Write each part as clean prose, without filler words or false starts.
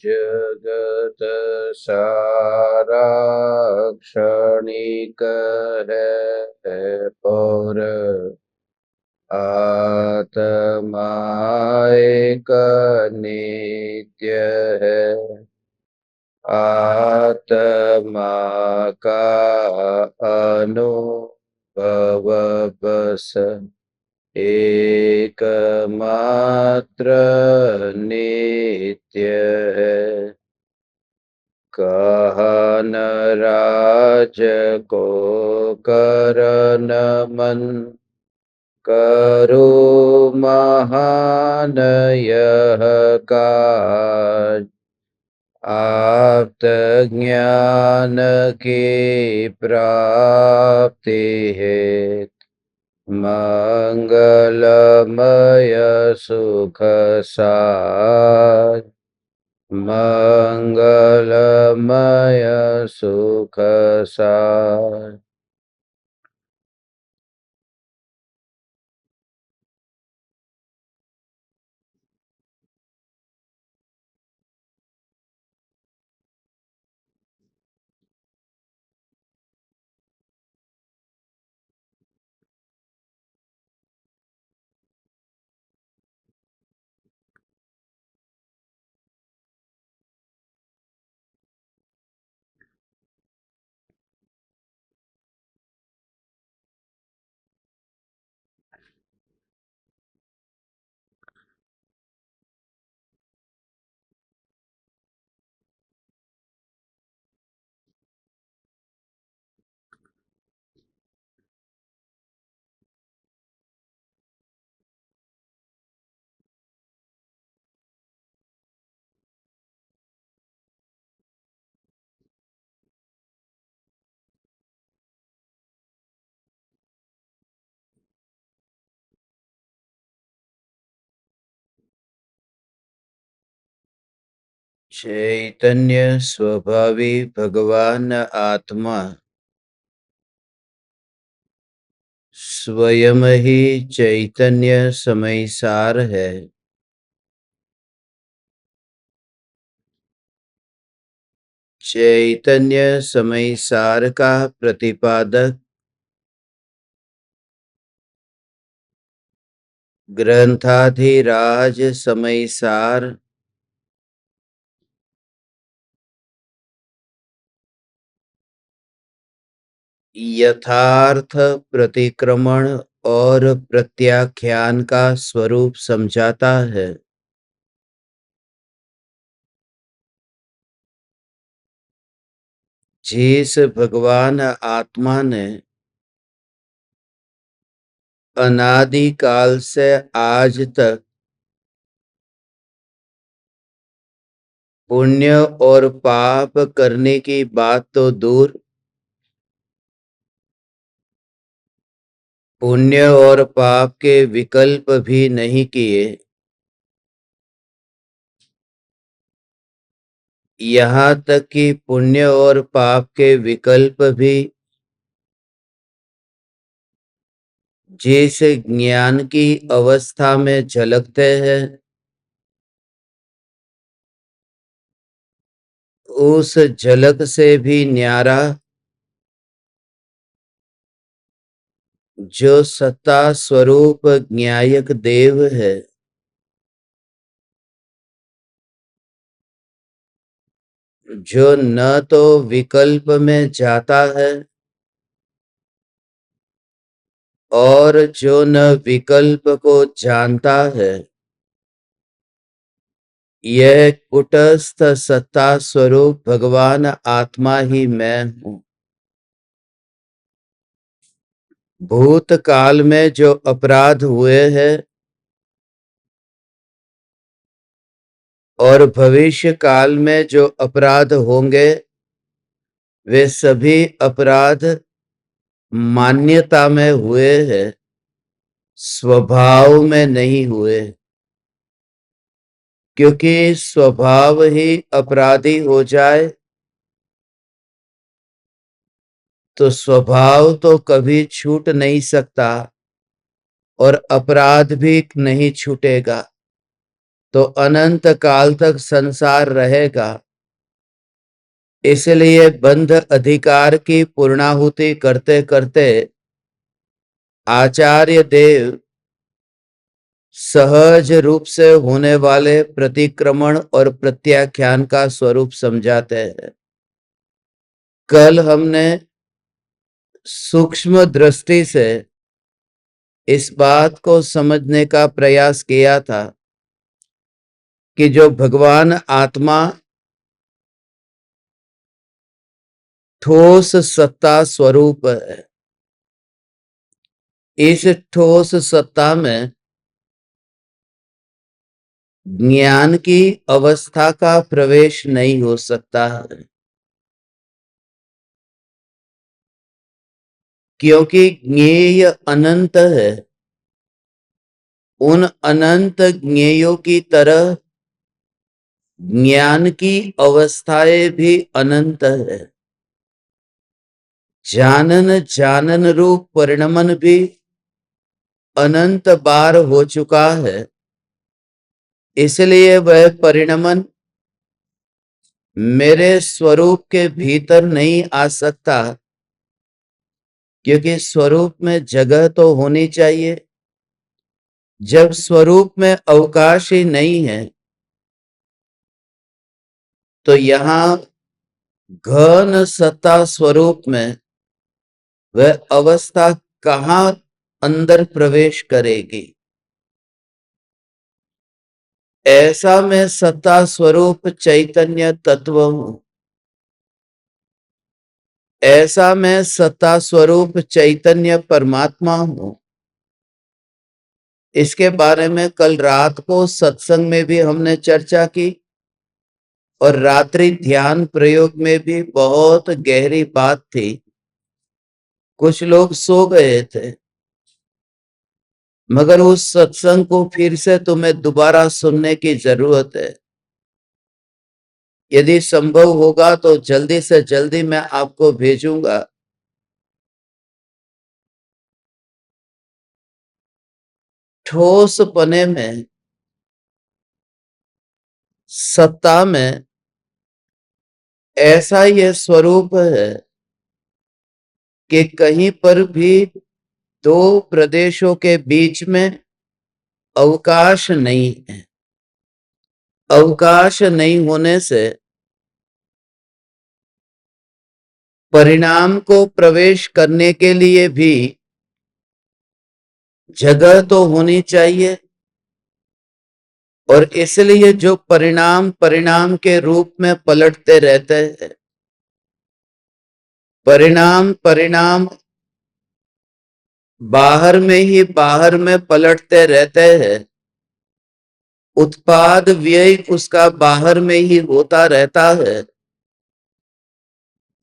जगत सारा क्षणिक है, पर आत्मा एक नित्य है। आत्मा का अनुभव बस एकमात्र नित्य है। कहन राज को करन मन, करो महान यह काज। आप्त ज्ञान की प्राप्ति हेत, मंगलमय सुख सार। मंगलमय सुख सार। चैतन्य स्वभावी भगवान आत्मा स्वयं ही चैतन्य समय सार है। चैतन्य समय सार का प्रतिपादक ग्रंथाधिराज समय सार यथार्थ प्रतिक्रमण और प्रत्याख्यान का स्वरूप समझाता है। जिस भगवान आत्मा ने अनादि काल से आज तक पुण्य और पाप करने की बात तो दूर, पुण्य और पाप के विकल्प भी नहीं किए, यहाँ तक कि पुण्य और पाप के विकल्प भी जिस ज्ञान की अवस्था में झलकते हैं, उस झलक से भी न्यारा जो सत्ता स्वरूप ज्ञायक देव है, जो न तो विकल्प में जाता है और जो न विकल्प को जानता है, यह कुटस्थ सत्ता स्वरूप भगवान आत्मा ही मैं हूँ। भूतकाल में जो अपराध हुए हैं और भविष्य काल में जो अपराध होंगे, वे सभी अपराध मान्यता में हुए हैं, स्वभाव में नहीं हुए। क्योंकि स्वभाव ही अपराधी हो जाए तो स्वभाव तो कभी छूट नहीं सकता और अपराध भी नहीं छूटेगा। तो अनंत काल तक संसार रहेगा। इसलिए बंध अधिकार की पूर्णाहुति करते करते आचार्य देव सहज रूप से होने वाले प्रतिक्रमण और प्रत्याख्यान का स्वरूप समझाते हैं। कल हमने सूक्ष्म दृष्टि से इस बात को समझने का प्रयास किया था कि जो भगवान आत्मा ठोस सत्ता स्वरूप है, इस ठोस सत्ता में ज्ञान की अवस्था का प्रवेश नहीं हो सकता है, क्योंकि ज्ञेय अनंत है। उन अनंत ज्ञेयों की तरह ज्ञान की अवस्थाएं भी अनंत है। जानन जानन रूप परिणमन भी अनंत बार हो चुका है। इसलिए वह परिणमन मेरे स्वरूप के भीतर नहीं आ सकता, क्योंकि स्वरूप में जगह तो होनी चाहिए। जब स्वरूप में अवकाश ही नहीं है तो यहां घन सत्ता स्वरूप में वह अवस्था कहां अंदर प्रवेश करेगी। ऐसा मैं सत्ता स्वरूप चैतन्य तत्व हूं। ऐसा मैं सत्ता स्वरूप चैतन्य परमात्मा हूं। इसके बारे में कल रात को सत्संग में भी हमने चर्चा की और रात्रि ध्यान प्रयोग में भी बहुत गहरी बात थी। कुछ लोग सो गए थे, मगर उस सत्संग को फिर से तुम्हें दोबारा सुनने की जरूरत है। यदि संभव होगा तो जल्दी से जल्दी मैं आपको भेजूंगा। ठोस पने में, सत्ता में ऐसा यह स्वरूप है कि कहीं पर भी दो प्रदेशों के बीच में अवकाश नहीं है। अवकाश नहीं होने से परिणाम को प्रवेश करने के लिए भी जगह तो होनी चाहिए। और इसलिए जो परिणाम परिणाम के रूप में पलटते रहते हैं, परिणाम परिणाम बाहर में ही बाहर में पलटते रहते हैं। उत्पाद व्यय उसका बाहर में ही होता रहता है।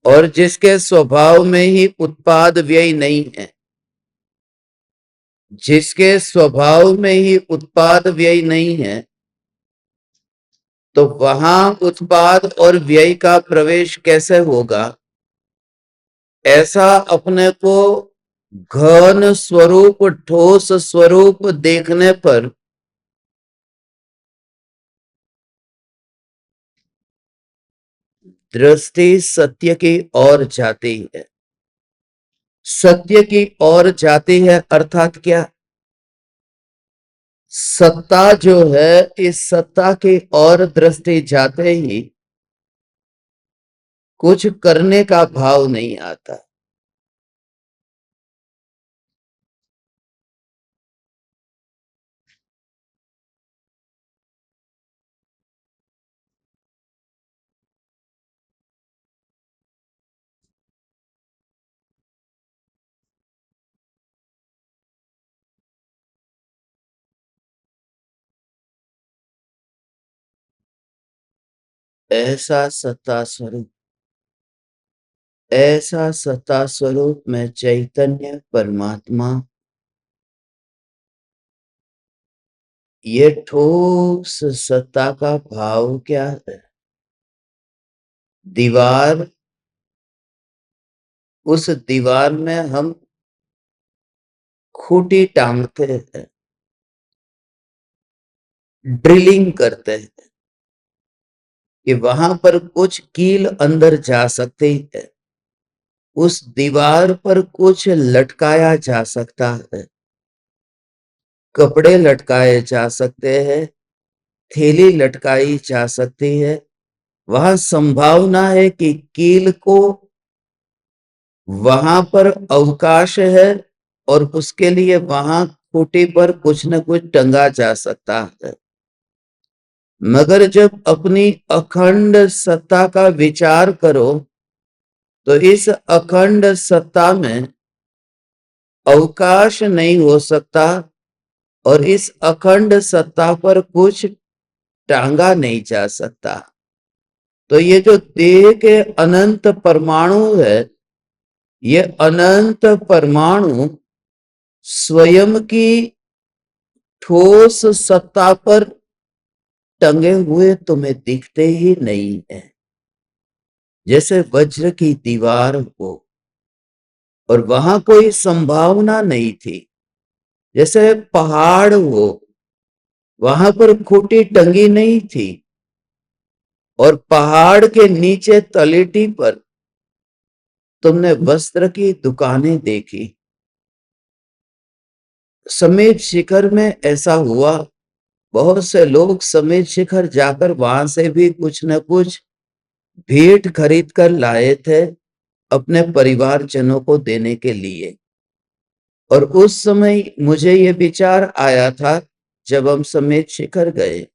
और जिसके स्वभाव में ही उत्पाद व्यय नहीं है, जिसके स्वभाव में ही उत्पाद व्यय नहीं है, तो वहां उत्पाद और व्यय का प्रवेश कैसे होगा। ऐसा अपने को घन स्वरूप ठोस स्वरूप देखने पर दृष्टि सत्य की ओर जाती है। सत्य की ओर जाती है अर्थात क्या? सत्ता जो है, इस सत्ता की ओर दृष्टि जाते ही कुछ करने का भाव नहीं आता। ऐसा सत्ता स्वरूप, ऐसा सत्ता स्वरूप में चैतन्य परमात्मा, ये ठोस सत्ता का भाव क्या है? दीवार, उस दीवार में हम खूंटी टांगते हैं। ड्रिलिंग करते हैं कि वहां पर कुछ कील अंदर जा सकती है, उस दीवार पर कुछ लटकाया जा सकता है, कपड़े लटकाए जा सकते हैं, थैली लटकाई जा सकती है। वहां संभावना है कि कील को वहां पर अवकाश है और उसके लिए वहां खूंटी पर कुछ न कुछ टंगा जा सकता है। मगर जब अपनी अखंड सत्ता का विचार करो तो इस अखंड सत्ता में अवकाश नहीं हो सकता और इस अखंड सत्ता पर कुछ टांगा नहीं जा सकता। तो ये जो देह के अनंत परमाणु है, ये अनंत परमाणु स्वयं की ठोस सत्ता पर टंगे हुए तुम्हें दिखते ही नहीं है। जैसे वज्र की दीवार हो और वहां कोई संभावना नहीं थी, जैसे पहाड़ हो, वहां पर खूंटी टंगी नहीं थी और पहाड़ के नीचे तलेटी पर तुमने वस्त्र की दुकानें देखी। समेत शिखर में ऐसा हुआ, बहुत से लोग समेत शिखर जाकर वहां से भी कुछ न कुछ भेंट खरीद कर लाए थे अपने परिवारजनों को देने के लिए। और उस समय मुझे ये विचार आया था, जब हम समेत शिखर गए,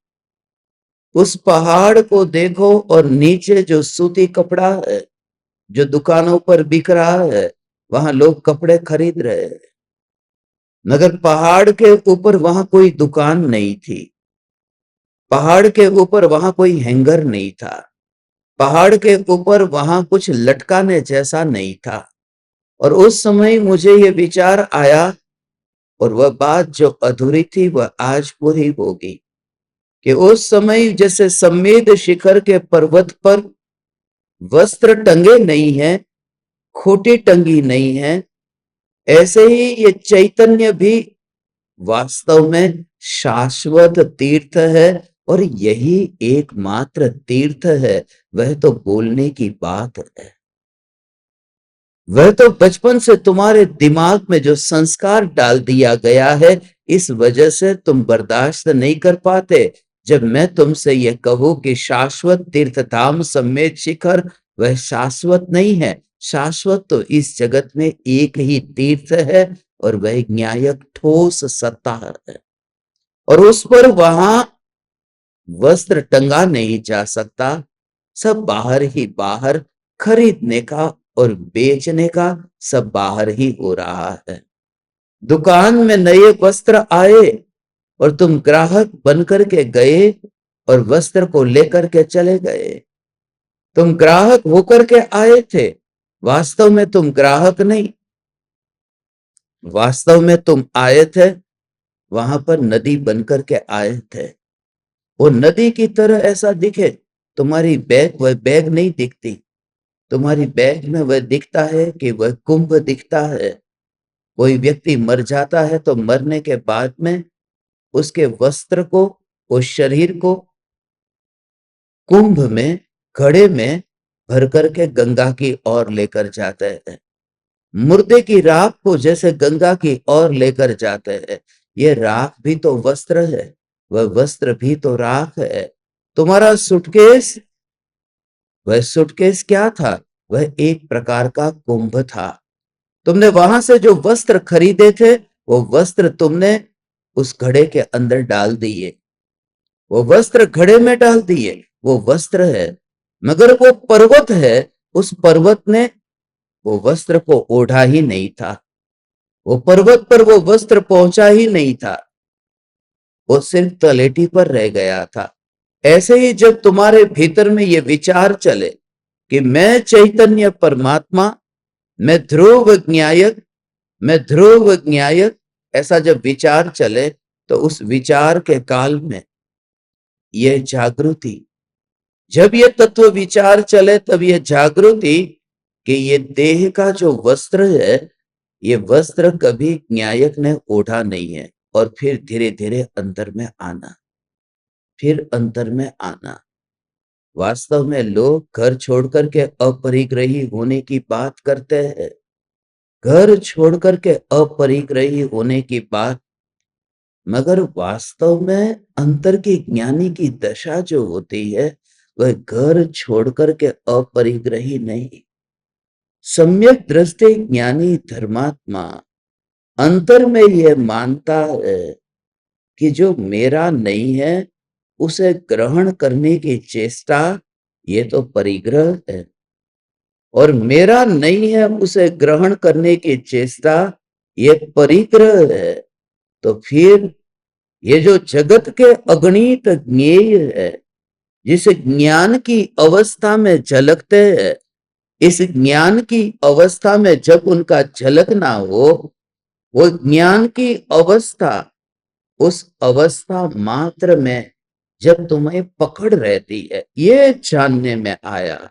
उस पहाड़ को देखो और नीचे जो सूती कपड़ा है जो दुकानों पर बिक रहा है, वहां लोग कपड़े खरीद रहे हैं, मगर पहाड़ के ऊपर वहां कोई दुकान नहीं थी, पहाड़ के ऊपर वहां कोई हैंगर नहीं था, पहाड़ के ऊपर वहां कुछ लटकाने जैसा नहीं था। और उस समय मुझे ये विचार आया और वह बात जो अधूरी थी वह आज पूरी होगी कि उस समय जैसे समेत शिखर के पर्वत पर वस्त्र टंगे नहीं है, खूंटी टंगी नहीं है, ऐसे ही ये चैतन्य भी वास्तव में शाश्वत तीर्थ है। और यही एकमात्र तीर्थ है, वह तो बोलने की बात है, वह तो बचपन से तुम्हारे दिमाग में जो संस्कार डाल दिया गया है, इस वजह से तुम बर्दाश्त नहीं कर पाते। जब मैं तुमसे यह कहूं कि शाश्वत तीर्थ धाम समेत शिखर, वह शाश्वत नहीं है। शाश्वत तो इस जगत में एक ही तीर्थ है और वह न्यायक ठोस सत्ता है और उस पर वहां वस्त्र टंगा नहीं जा सकता। सब बाहर ही बाहर, खरीदने का और बेचने का सब बाहर ही हो रहा है। दुकान में नए वस्त्र आए और तुम ग्राहक बनकर के गए और वस्त्र को लेकर के चले गए। तुम ग्राहक होकर के आए थे, वास्तव में तुम ग्राहक नहीं, वास्तव में तुम आए थे, वहां पर नदी बनकर के आए थे। वो नदी की तरह ऐसा दिखे, तुम्हारी बैग वह बैग नहीं दिखती, तुम्हारी बैग में वह दिखता है कि वह कुंभ दिखता है। कोई व्यक्ति मर जाता है तो मरने के बाद में उसके वस्त्र को, उस शरीर को कुंभ में, घड़े में भर करके गंगा की ओर लेकर जाते हैं। मुर्दे की राख को जैसे गंगा की ओर लेकर जाते हैं, ये राख भी तो वस्त्र है, वह वस्त्र भी तो राख है। तुम्हारा सूटकेस, वह सूटकेस क्या था? वह एक प्रकार का कुंभ था। तुमने वहां से जो वस्त्र खरीदे थे, वो वस्त्र तुमने उस घड़े के अंदर डाल दिए, वो वस्त्र घड़े में डाल दिए, वो वस्त्र है। मगर वो पर्वत है, उस पर्वत ने वो वस्त्र को ओढ़ा ही नहीं था, वो पर्वत पर वो वस्त्र पहुंचा ही नहीं था, वो सिर्फ तलेटी पर रह गया था। ऐसे ही जब तुम्हारे भीतर में ये विचार चले कि मैं चैतन्य परमात्मा, मैं ध्रुव ज्ञायक, मैं ध्रुव ज्ञायक, ऐसा जब विचार चले तो उस विचार के काल में यह जागृति, जब ये तत्व विचार चले तब यह जागृति कि ये देह का जो वस्त्र है, ये वस्त्र कभी न्यायक ने ओढ़ा नहीं है। और फिर धीरे धीरे अंदर में आना, फिर अंतर में आना। वास्तव में लोग घर छोड़कर के अपरिग्रही होने की बात करते हैं, घर छोड़कर के अपरिग्रही होने की बात, मगर वास्तव में अंतर के ज्ञानी की दशा जो होती है वह घर छोड़कर के अपरिग्रही नहीं। सम्यक दृष्टि ज्ञानी धर्मात्मा अंतर में यह मानता है कि जो मेरा नहीं है उसे ग्रहण करने की चेष्टा, ये तो परिग्रह है, और मेरा नहीं है उसे ग्रहण करने की चेष्टा, ये परिग्रह है। तो फिर ये जो जगत के अगणित ज्ञेय है, जिस ज्ञान की अवस्था में झलकते हैं, इस ज्ञान की अवस्था में जब उनका झलकना हो, वो ज्ञान की अवस्था, उस अवस्था मात्र में जब तुम्हें पकड़ रहती है, ये जानने में आया,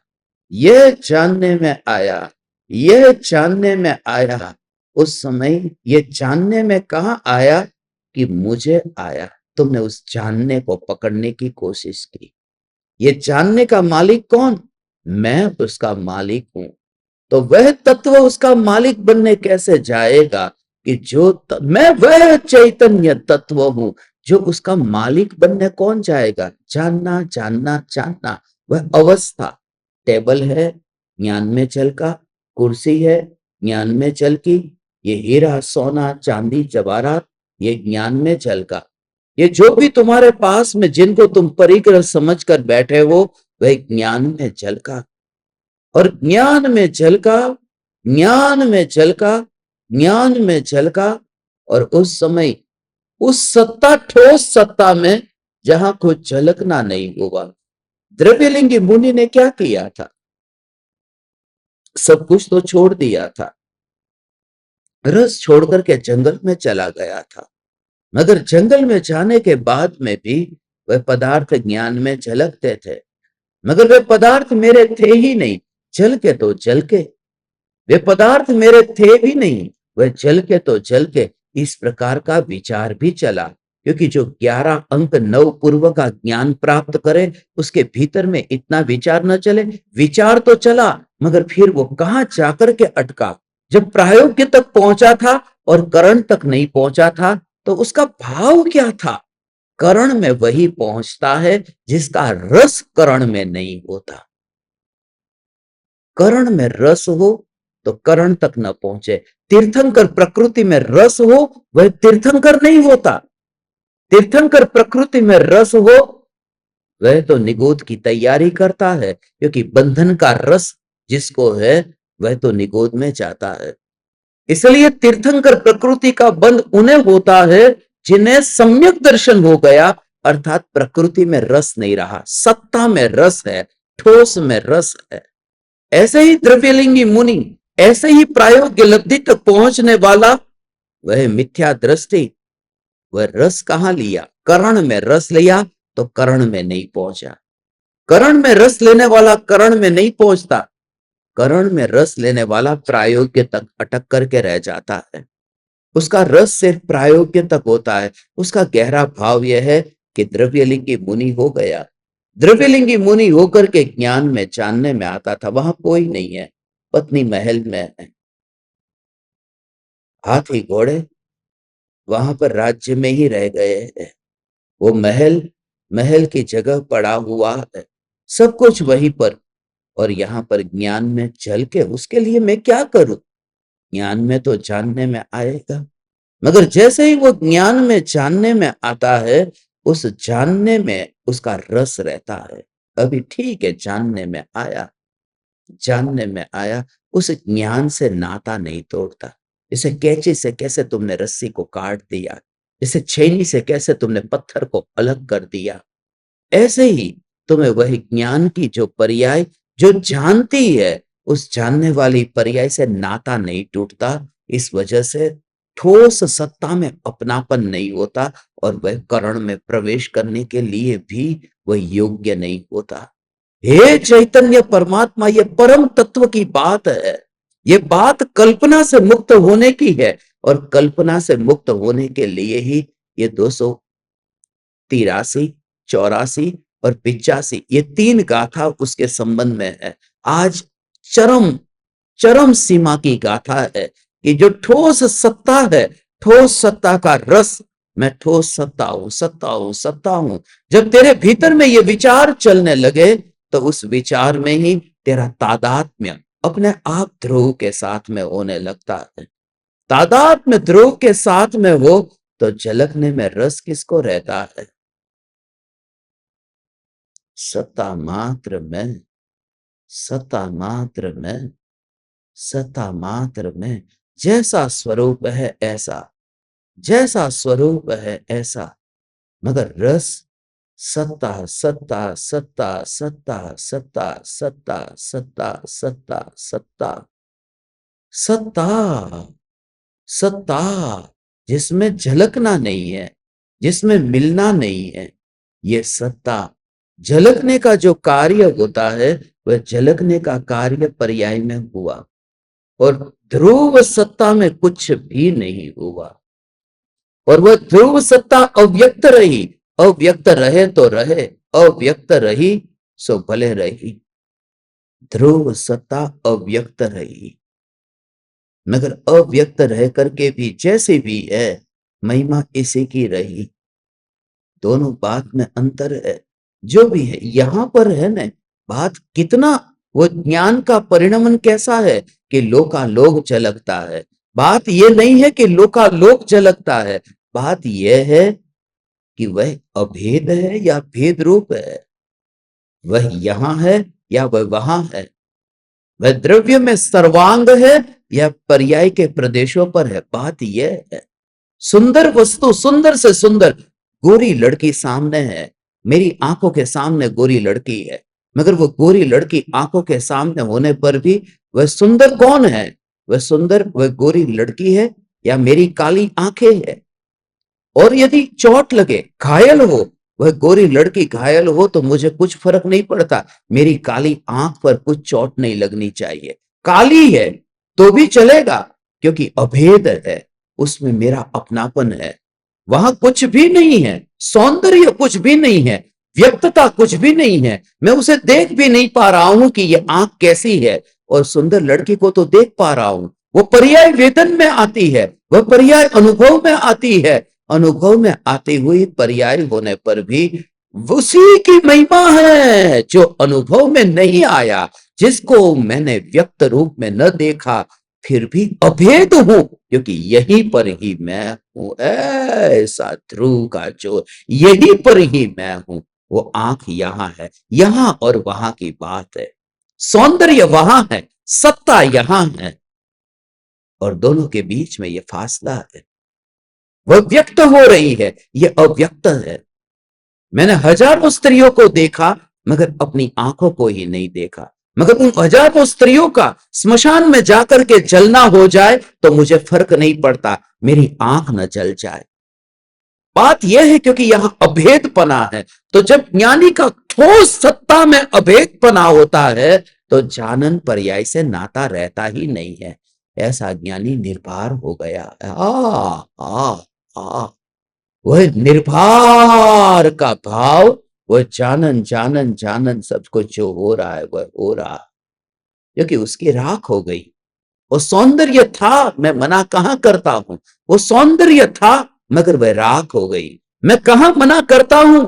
यह जानने में आया, यह जानने में आया, उस समय ये जानने में कहा आया कि मुझे आया। तुमने उस जानने को पकड़ने की कोशिश की। ये जानने का मालिक कौन? मैं उसका मालिक हूं। तो वह तत्व उसका मालिक बनने कैसे जाएगा कि मैं वह चैतन्य तत्व हूं जो उसका मालिक बनने कौन जाएगा? जानना जानना जानना। वह अवस्था, टेबल है ज्ञान में जल का, कुर्सी है ज्ञान में जल की, ये हीरा सोना चांदी जवाहरात ये ज्ञान में जल का, ये जो भी तुम्हारे पास में जिनको तुम परिग्रह समझ कर बैठे हो वह ज्ञान में जल का। और ज्ञान में जल का, ज्ञान में जल का, ज्ञान में जल का। और उस समय उस सत्ता, ठोस सत्ता में जहां कुछ झलकना नहीं हुआ। द्रव्यलिंगी मुनि ने क्या किया था? सब कुछ तो छोड़ दिया था, रस छोड़कर के जंगल में चला गया था, मगर जंगल में जाने के बाद में भी वह पदार्थ ज्ञान में झलकते थे, मगर वे पदार्थ मेरे थे ही नहीं। जल के तो जल के, वे पदार्थ मेरे थे भी नहीं, वह जल के तो जल के। इस प्रकार का विचार भी चला, क्योंकि जो 11 अंक 9 पूर्व का ज्ञान प्राप्त करे उसके भीतर में इतना विचार न चले। विचार तो चला, मगर फिर वो कहां जाकर के अटका? जब प्रायोग्य तक पहुंचा था और करण तक नहीं पहुंचा था, तो उसका भाव क्या था? करण में वही पहुंचता है जिसका रस करण में नहीं होता। करण में रस हो तो करण तक न पहुंचे। तीर्थंकर प्रकृति में रस हो वह तीर्थंकर नहीं होता। तीर्थंकर प्रकृति में रस हो वह तो निगोद की तैयारी करता है, क्योंकि बंधन का रस जिसको है वह तो निगोद में जाता है। इसलिए तीर्थंकर प्रकृति का बंध उन्हें होता है जिन्हें सम्यक दर्शन हो गया, अर्थात प्रकृति में रस नहीं रहा, सत्ता में रस है, ठोस में रस है। ऐसे ही द्रव्यलिंगी मुनि, ऐसे ही प्रायोग्य लब्धि तक पहुंचने वाला वह मिथ्या दृष्टि, वह रस कहां लिया? करण में रस लिया तो करण में नहीं पहुंचा। करण में रस लेने वाला करण में नहीं पहुंचता, करण में रस लेने वाला प्रायोग्य तक अटक करके रह जाता है। उसका रस सिर्फ प्रायोग्य तक होता है। उसका गहरा भाव यह है कि द्रव्यलिंगी मुनि हो गया। द्रव्यलिंगी मुनि होकर के ज्ञान में जानने में आता था वहां कोई नहीं है, पत्नी महल में है, हाथी घोड़े वहां पर राज्य में ही रह गए हैं। वो महल, महल की जगह पड़ा हुआ है, सब कुछ वहीं पर। और यहां पर ज्ञान में चल के उसके लिए मैं क्या करूं? ज्ञान में तो जानने में आएगा, मगर जैसे ही वो ज्ञान में जानने में आता है, उस जानने में उसका रस रहता है। अभी ठीक है, जानने में आया, जानने में आया, उस ज्ञान से नाता नहीं तोड़ता। जैसे कैंची से कैसे तुमने रस्सी को काट दिया, जैसे छेनी से कैसे तुमने पत्थर को अलग कर दिया, ऐसे ही तुम्हें वही ज्ञान की जो पर्याय जो जानती है, उस जानने वाली पर्याय से नाता नहीं टूटता। इस वजह से ठोस सत्ता में अपनापन नहीं होता और वह करण में प्रवेश करने के लिए भी वह योग्य नहीं होता। हे चैतन्य परमात्मा, ये परम तत्व की बात है। ये बात कल्पना से मुक्त होने की है, और कल्पना से मुक्त होने के लिए ही ये 283 84 और 85 ये 3 गाथा उसके संबंध में है। आज चरम चरम सीमा की गाथा है कि जो ठोस सत्ता है, ठोस सत्ता का रस, मैं ठोस सत्ता हूं, सत्ता हूं, सत्ता हूं। जब तेरे भीतर में ये विचार चलने लगे तो उस विचार में ही तेरा तादात्म्य अपने आप ध्रुव के साथ में होने लगता है। तादात्म्य ध्रुव के साथ में हो तो झलकने में रस किसको रहता है? सत्ता मात्र में, सत्ता मात्र में, सत्ता मात्र में। जैसा स्वरूप है ऐसा, जैसा स्वरूप है ऐसा, मगर रस सत्ता सत्ता सत्ता सत्ता सत्ता सत्ता सत्ता सत्ता सत्ता सत्ता सत्ता, जिसमें झलकना नहीं है, जिसमें मिलना नहीं है, ये सत्ता। झलकने का जो कार्य होता है वह झलकने का कार्य पर्याय में हुआ, और ध्रुव सत्ता में कुछ भी नहीं हुआ, और वह ध्रुव सत्ता अव्यक्त रही। अव्यक्त रहे तो रहे, अव्यक्त रही सो भले रही। ध्रुव सत्ता अव्यक्त रही, मगर अव्यक्त रह करके भी जैसे भी है महिमा इसी की रही। दोनों बात में अंतर है। जो भी है यहां पर है ना, बात कितना वो ज्ञान का परिणमन कैसा है कि लोकालोक झलकता है। बात ये नहीं है कि लोकालोक झलकता है, बात यह है कि वह अभेद है या भेद रूप है, वह यहां है या वह वहां है, वह द्रव्य में सर्वांग है या पर्याय के प्रदेशों पर है। बात यह है, सुंदर वस्तु, सुंदर से सुंदर गोरी लड़की सामने है, मेरी आंखों के सामने गोरी लड़की है, मगर वो गोरी लड़की आंखों के सामने होने पर भी वह सुंदर कौन है? वह सुंदर वह गोरी लड़की है या मेरी काली आंखें है? और यदि चोट लगे, घायल हो, वह गोरी लड़की घायल हो तो मुझे कुछ फर्क नहीं पड़ता, मेरी काली आंख पर कुछ चोट नहीं लगनी चाहिए। काली है तो भी चलेगा क्योंकि अभेद है, उसमें मेरा अपनापन है। वहां कुछ भी नहीं है, सौंदर्य कुछ भी नहीं है, व्यक्तता कुछ भी नहीं है, मैं उसे देख भी नहीं पा रहा हूं कि ये आंख कैसी है। और सुंदर लड़की को तो देख पा रहा हूं, वो पर्याय वेदन में आती है, वह पर्याय अनुभव में आती है। अनुभव में आती हुई पर्याय होने पर भी उसी की महिमा है जो अनुभव में नहीं आया, जिसको मैंने व्यक्त रूप में न देखा, फिर भी अभेद हूं क्योंकि यहीं पर ही मैं हूं। ऐसा ध्रुव का जो यहीं पर ही मैं हूं, वो आंख यहां है, यहां और वहां की बात है। सौंदर्य वहां है, सत्ता यहां है, और दोनों के बीच में ये फासला है। वह व्यक्त हो रही है, ये अव्यक्त है। मैंने हजारों स्त्रियों को देखा मगर अपनी आंखों को ही नहीं देखा, मगर उन हजारों स्त्रियों का स्मशान में जाकर के जलना हो जाए तो मुझे फर्क नहीं पड़ता, मेरी आंख न जल जाए। बात यह है क्योंकि यहां अभेदपना है। तो जब ज्ञानी का ठोस सत्ता में अभेदपना होता है तो जानन पर्याय से नाता रहता ही नहीं है। ऐसा ज्ञानी निर्भर हो गया। आ वह निर्भर का भाव, वह जानन जानन जानन सब कुछ जो हो रहा है वह हो रहा, क्योंकि उसकी राख हो गई। वो सौंदर्य था, मैं मना कहां करता हूं, वो सौंदर्य था मगर वह राख हो गई। मैं कहां मना करता हूं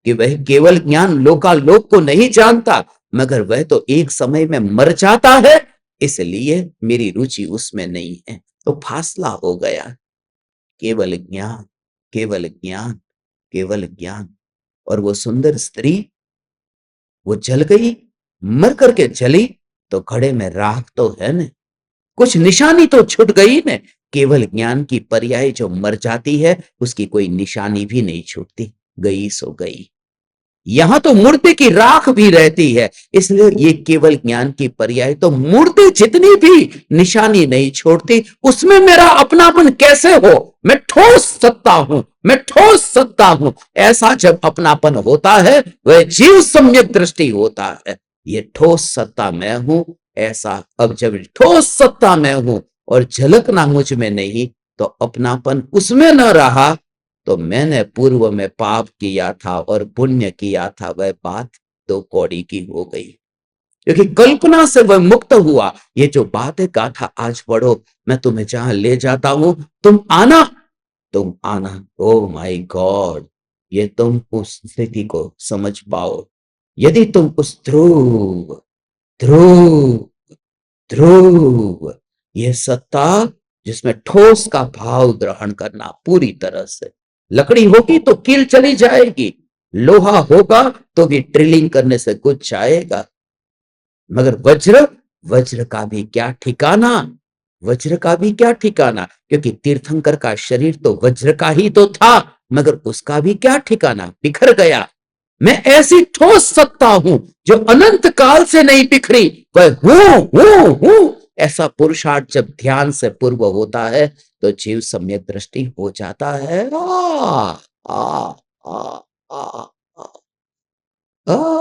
कि वह केवल ज्ञान लोकालोक को नहीं जानता, मगर वह तो एक समय में मर जाता है, इसलिए मेरी रुचि उसमें नहीं है। तो फासला हो गया। केवल ज्ञान, केवल ज्ञान, केवल ज्ञान। और वो सुंदर स्त्री वो जल गई, मर करके जली तो घड़े में राख तो है न, कुछ निशानी तो छूट गई न। केवल ज्ञान की पर्याय जो मर जाती है उसकी कोई निशानी भी नहीं छूटती, गई सो गई। यहां तो मूर्ति की राख भी रहती है, इसलिए ये केवल ज्ञान की पर्याय तो मूर्ति जितनी भी निशानी नहीं छोड़ती, उसमें मेरा अपनापन कैसे हो? मैं ठोस सत्ता हूं, मैं ठोस सत्ता हूं। ऐसा जब अपनापन होता है वह जीव सम्यक दृष्टि होता है। ये ठोस सत्ता मैं हूं, ऐसा अब जब ठोस सत्ता मैं हूं और झलकना मुझ में नहीं, तो अपनापन उसमें न रहा, तो मैंने पूर्व में पाप किया था और पुण्य किया था, वह बात दो कौड़ी की हो गई, क्योंकि कल्पना से वह मुक्त हुआ। ये जो बात है गाथा आज पढ़ो, मैं तुम्हें जहां ले जाता हूं, तुम आना, तुम आना। ओ माय गॉड, ये तुम उस स्थिति को समझ पाओ, यदि तुम उस ध्रुव ध्रुव ध्रुव, ये सत्ता जिसमें ठोस का भाव ग्रहण करना पूरी तरह से, लकड़ी होगी तो कील चली जाएगी, लोहा होगा तो भी ड्रिलिंग करने से कुछ जाएगा, मगर वज्र, वज्र का भी क्या ठिकाना, वज्र का भी क्या ठिकाना, क्योंकि तीर्थंकर का शरीर तो वज्र का ही तो था, मगर उसका भी क्या ठिकाना, बिखर गया। मैं ऐसी ठोस सत्ता हूं जो अनंत काल से नहीं बिखरी, वह हूं। ऐसा पुरुषार्थ जब ध्यान से पूर्व होता है तो जीव सम्यक दृष्टि हो जाता है। आ, आ, आ, आ, आ, आ,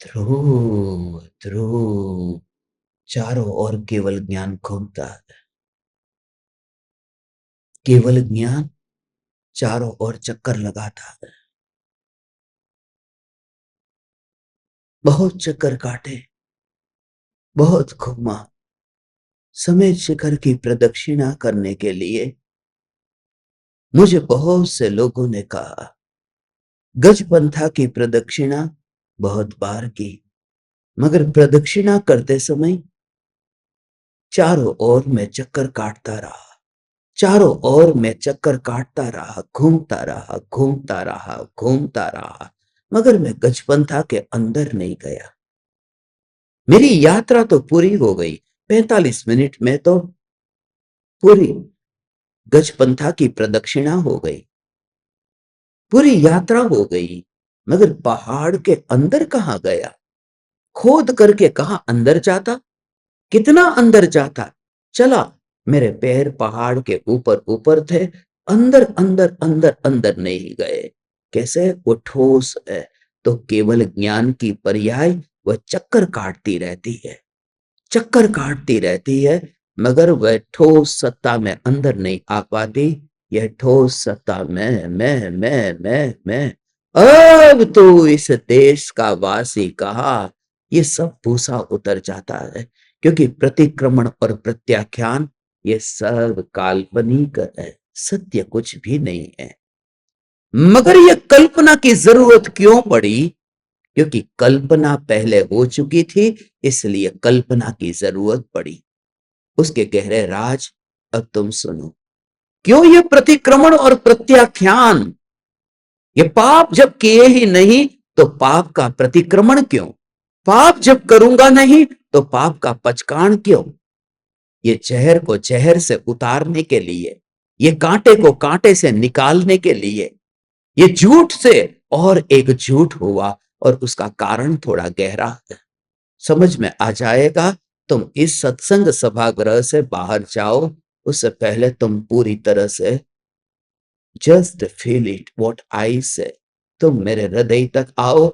ध्रुव ध्रुव, चारों ओर केवल ज्ञान घूमता है, केवल ज्ञान चारों ओर चक्कर लगाता है, बहुत चक्कर काटे, बहुत घूमा, समय शिखर की प्रदक्षिणा करने के लिए मुझे बहुत से लोगों ने कहा, गजपंथा की प्रदक्षिणा बहुत बार की, मगर प्रदक्षिणा करते समय चारों ओर मैं चक्कर काटता रहा, चारों ओर मैं चक्कर काटता रहा, घूमता रहा, घूमता रहा, घूमता रहा, मगर मैं गजपंथा के अंदर नहीं गया। मेरी यात्रा तो पूरी हो गई, 45 मिनट में तो पूरी गजपंथा की प्रदक्षिणा हो गई, पूरी यात्रा हो गई, मगर पहाड़ के अंदर कहां गया, खोद करके कहां अंदर जाता, कितना अंदर जाता, चला, मेरे पैर पहाड़ के ऊपर ऊपर थे, अंदर अंदर अंदर अंदर नहीं गए। कैसे, वो ठोस है, तो केवल ज्ञान की पर्याय वह चक्कर काटती रहती है, चक्कर काटती रहती है, मगर वह ठोस सत्ता में अंदर नहीं आ पाती। यह ठोस सत्ता मैं अब तो इस देश का वासी कहा, ये सब भूसा उतर जाता है, क्योंकि प्रतिक्रमण और प्रत्याख्यान ये सब काल्पनिक है, सत्य कुछ भी नहीं है। मगर ये कल्पना की जरूरत क्यों पड़ी, क्योंकि कल्पना पहले हो चुकी थी, इसलिए कल्पना की जरूरत पड़ी। उसके गहरे राज अब तुम सुनो। क्यों ये प्रतिक्रमण और प्रत्याख्यान, ये पाप जब किए ही नहीं तो पाप का प्रतिक्रमण क्यों, पाप जब करूंगा नहीं तो पाप का पचकान क्यों, ये जहर को जहर से उतारने के लिए, ये कांटे को कांटे से निकालने के लिए, ये झूठ से और एक झूठ हुआ, और उसका कारण थोड़ा गहरा है, समझ में आ जाएगा। तुम इस सत्संग सभागृह से बाहर जाओ, उससे पहले तुम पूरी तरह से just feel it what I से, तुम मेरे हृदय तक आओ,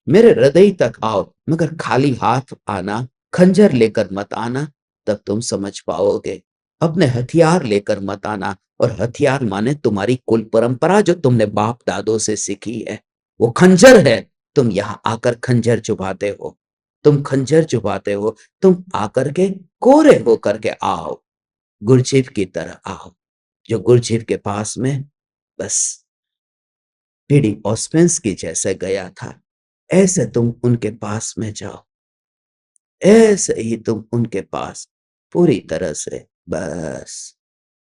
मेरे हृदय तक आओ, मगर खाली हाथ आना, खंजर लेकर मत आना, तब तुम समझ पाओगे। अपने हथियार लेकर मत आना। और हथियार माने तुम्हारी कुल परंपरा जो तुमने बाप दादों से सीखी है, वो खंजर है। तुम यहां आकर खंजर चुभाते हो, तुम खंजर चुभाते हो। तुम आकर के कोरे होकर के आओ, गुरजीत की तरह आओ, जो गुरजीत के पास में बस पीढ़ी ऑस्पेंस की जैसे गया था, ऐसे तुम उनके पास में जाओ, ऐसे ही तुम उनके पास पूरी तरह से बस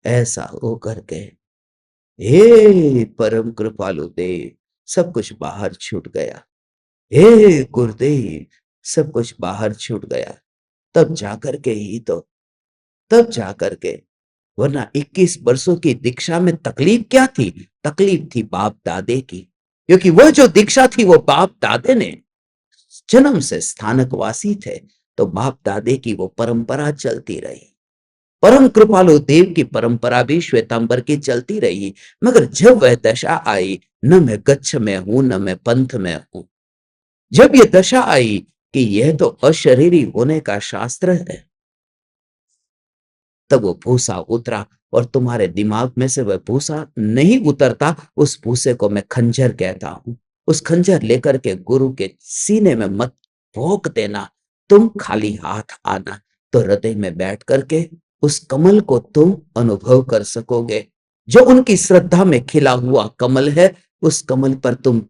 ऐसा हो करके, हे परम कृपालु देव, सब कुछ बाहर छूट गया। हे गुरुदेव, सब कुछ बाहर छूट गया। तब जाकर के ही तो, तब जाकर के, वरना 21 वर्षों की दीक्षा में तकलीफ क्या थी? तकलीफ थी बाप दादे की, क्योंकि वो जो दीक्षा थी वो बाप दादे ने जन्म से स्थानकवासी थे, तो बाप दादे की वो परंपरा चलती रही। परम कृपालु देव की परंपरा भी श्वेतांबर की चलती रही। मगर जब वह दशा आई, न मैं गच्छ में हूं न मैं पंथ में हूं, जब ये दशा आई कि यह तो अशरीरी होने का शास्त्र है, तब वो भूसा उतरा। और तुम्हारे दिमाग में से वह भूसा नहीं उतरता, उस भूसे को मैं खंजर कहता हूं। उस खंजर लेकर के गुरु के सीने में मत भोंक देना, तुम खाली हाथ आना, तो हृदय में बैठ करके उस कमल को तुम अनुभव कर सकोगे, जो उनकी श्रद्धा में खिला हुआ कमल है। उस कमल पर तुम,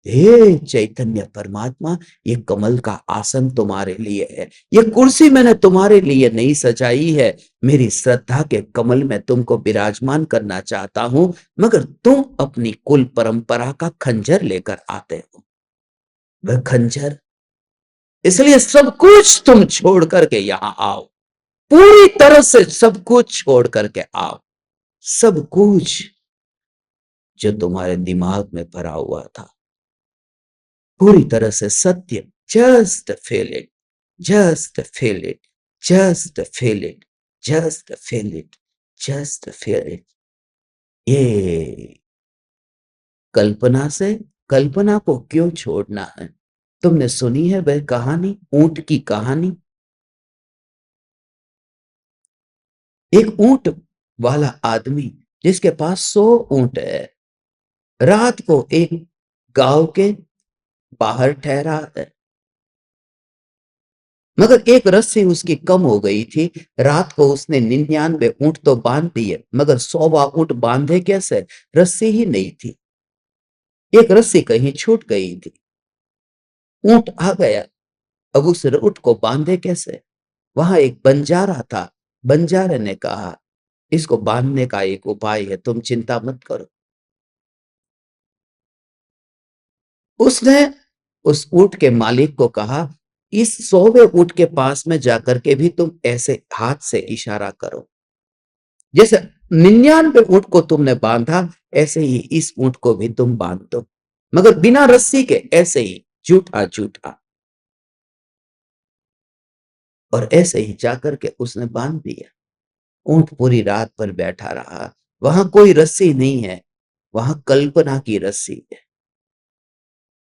हे चैतन्य परमात्मा, ये कमल का आसन तुम्हारे लिए है, ये कुर्सी मैंने तुम्हारे लिए नहीं सजाई है, मेरी श्रद्धा के कमल में तुमको विराजमान करना चाहता हूं, मगर तुम अपनी कुल परंपरा का खंजर लेकर आते हो। वह खंजर, इसलिए सब कुछ तुम छोड़ करके यहां आओ, पूरी तरह से सब कुछ छोड़ करके आओ। सब कुछ जो तुम्हारे दिमाग में भरा हुआ था, पूरी तरह से सत्य, just feel it, just feel it, just feel it, just feel it, just feel it. ये कल्पना से, कल्पना को क्यों छोड़ना है? तुमने सुनी है वह कहानी, ऊंट की कहानी? एक ऊंट वाला आदमी जिसके पास 100 ऊंट है, रात को एक गांव के बाहर ठहरा है, मगर एक रस्सी उसकी कम हो गई थी। रात को उसने 99 ऊंट तो बांध दिए, मगर 100वां ऊंट बांधे कैसे? रस्सी ही नहीं थी, एक रस्सी कहीं छूट गई थी। ऊंट आ गया, अब उस ऊंट को बांधे कैसे? वहां एक बंजारा था, बंजारे ने कहा, इसको बांधने का एक उपाय है, तुम चिंता मत करो। उसने उस ऊंट के मालिक को कहा, इस 100वें ऊंट के पास में जाकर के भी तुम ऐसे हाथ से इशारा करो, जैसे 99 ऊंट को तुमने बांधा, ऐसे ही इस ऊंट को भी तुम बांध दो, मगर बिना रस्सी के, ऐसे ही झूठा झूठा। और ऐसे ही जाकर के उसने बांध दिया। ऊंट पूरी रात पर बैठा रहा, वहां कोई रस्सी नहीं है, वहां कल्पना की रस्सी है,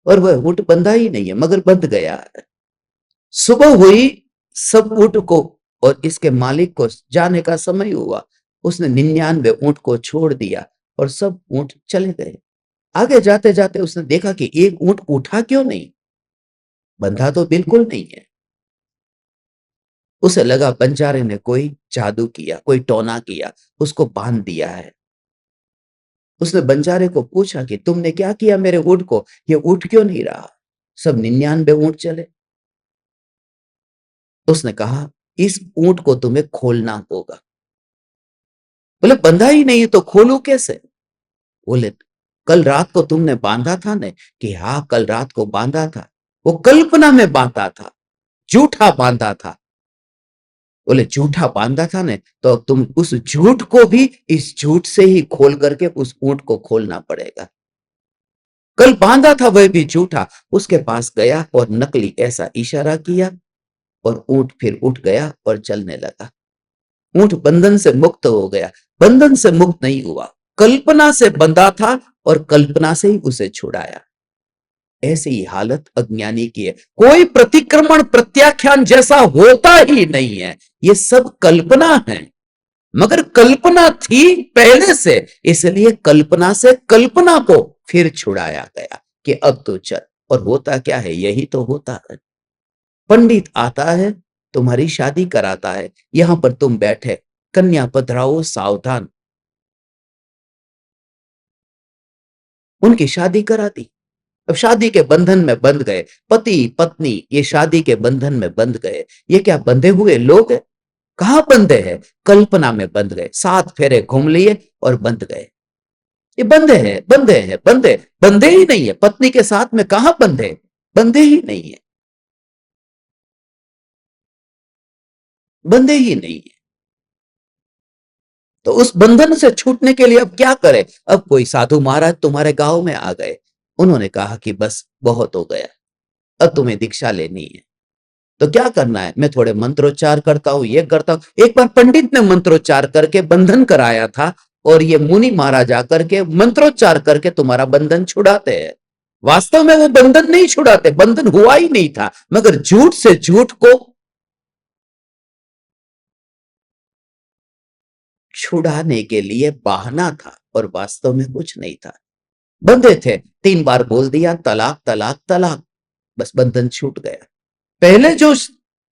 और वह ऊंट बंधा ही नहीं है, मगर बंध गया है। सुबह हुई, सब ऊंट को और इसके मालिक को जाने का समय हुआ। उसने 99 ऊंट को छोड़ दिया और सब ऊंट चले गए। आगे जाते जाते उसने देखा कि एक ऊंट उठा क्यों नहीं, बंधा तो बिल्कुल नहीं है। उसे लगा बंजारे ने कोई जादू किया, कोई टोना किया, उसको बांध दिया है। उसने बंजारे को पूछा कि तुमने क्या किया मेरे ऊंट को, ये उठ क्यों नहीं रहा? सब 99 ऊंट चले। उसने कहा, इस ऊंट को तुम्हें खोलना होगा। बोले बंधा ही नहीं तो खोलू कैसे? बोले कल रात को तुमने बांधा था ने? कि हाँ, कल रात को बांधा था। वो कल्पना में बांधा था, झूठा बांधा था। बोले झूठा बांधा था ने, तो तुम उस झूठ को भी इस झूठ से ही खोल करके उस ऊंट को खोलना पड़ेगा। कल बांधा था वह भी झूठा। उसके पास गया और नकली ऐसा इशारा किया, और ऊंट फिर उठ गया और चलने लगा। ऊंट बंधन से मुक्त हो गया। बंधन से मुक्त नहीं हुआ, कल्पना से बंधा था और कल्पना से ही उसे छुड़ाया। ऐसी ही हालत अज्ञानी की है। कोई प्रतिक्रमण प्रत्याख्यान जैसा होता ही नहीं है, ये सब कल्पना है। मगर कल्पना थी पहले से, इसलिए कल्पना से कल्पना को फिर छुड़ाया गया कि अब तो चल। और होता क्या है, यही तो होता है। पंडित आता है, तुम्हारी शादी कराता है, यहां पर तुम बैठे, कन्या पधराओ सावधान, उनकी शादी करा दी। अब शादी के बंधन में बंध गए, पति पत्नी ये शादी के बंधन में बंध गए। ये क्या बंधे हुए लोग हैं? कहां बंधे हैं? कल्पना में बंध गए, 7 फेरे घूम लिए और बंध गए। ये बंधे हैं, बंधे हैं, बंधे बंधे ही नहीं है। पत्नी के साथ में कहां बंधे? बंधे ही नहीं है, बंधे ही नहीं है। तो उस बंधन से छूटने के लिए अब क्या करें? अब कोई साधु महाराज तुम्हारे गांव में आ गए, उन्होंने कहा कि बस बहुत हो गया, अब तुम्हें दीक्षा लेनी है। तो क्या करना है? मैं थोड़े मंत्रोच्चार करता हूं, ये करता हूं। एक बार पंडित ने मंत्रोच्चार करके बंधन कराया था, और ये मुनि महाराज आकर के मंत्रोच्चार करके तुम्हारा बंधन छुड़ाते हैं। वास्तव में वो बंधन नहीं छुड़ाते, बंधन हुआ ही नहीं था, मगर झूठ से झूठ को छुड़ाने के लिए बहाना था, और वास्तव में कुछ नहीं था। बंधे थे, 3 बार बोल दिया तलाक तलाक तलाक, बस बंधन छूट गया। पहले जो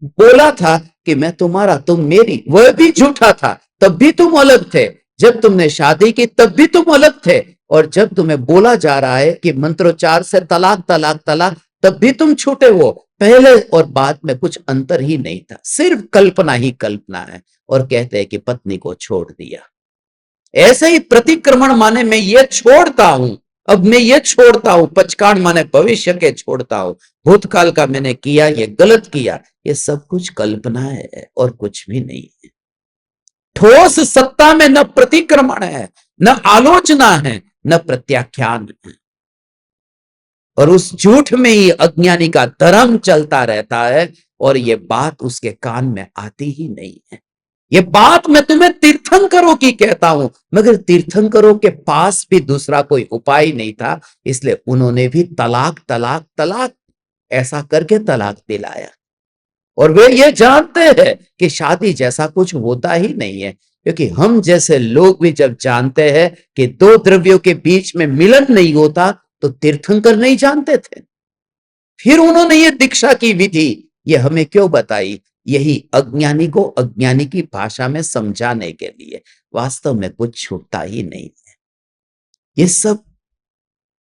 बोला था कि मैं तुम्हारा तुम मेरी, वह भी झूठा था। तब भी तुम अलग थे, जब तुमने शादी की तब भी तुम अलग थे, और जब तुम्हें बोला जा रहा है कि मंत्रोच्चार से तलाक तलाक तलाक, तब भी तुम छूटे हो। पहले और बाद में कुछ अंतर ही नहीं था, सिर्फ कल्पना ही कल्पना है। और कहते हैं कि पत्नी को छोड़ दिया। ऐसे ही प्रतिक्रमण माने मैं ये छोड़ता हूं, अब मैं ये छोड़ता हूं, पचकाण माने भविष्य के छोड़ता हूं, भूतकाल का मैंने किया, ये गलत किया, ये सब कुछ कल्पना है और कुछ भी नहीं है। ठोस सत्ता में न प्रतिक्रमण है, न आलोचना है, न प्रत्याख्यान है। और उस झूठ में ही अज्ञानी का धर्म चलता रहता है, और ये बात उसके कान में आती ही नहीं है। ये बात मैं तुम्हें तीर्थंकरों की कहता हूं, मगर तीर्थंकरों के पास भी दूसरा कोई उपाय नहीं था, इसलिए उन्होंने भी तलाक तलाक तलाक ऐसा करके तलाक दिलाया। और वे ये जानते हैं कि शादी जैसा कुछ होता ही नहीं है, क्योंकि हम जैसे लोग भी जब जानते हैं कि 2 द्रव्यों के बीच में मिलन नहीं होता, तो तीर्थंकर नहीं जानते थे? फिर उन्होंने ये दीक्षा की विधि ये हमें क्यों बताई? यही अज्ञानी को अज्ञानी की भाषा में समझाने के लिए। वास्तव में कुछ छूटता ही नहीं है। ये सब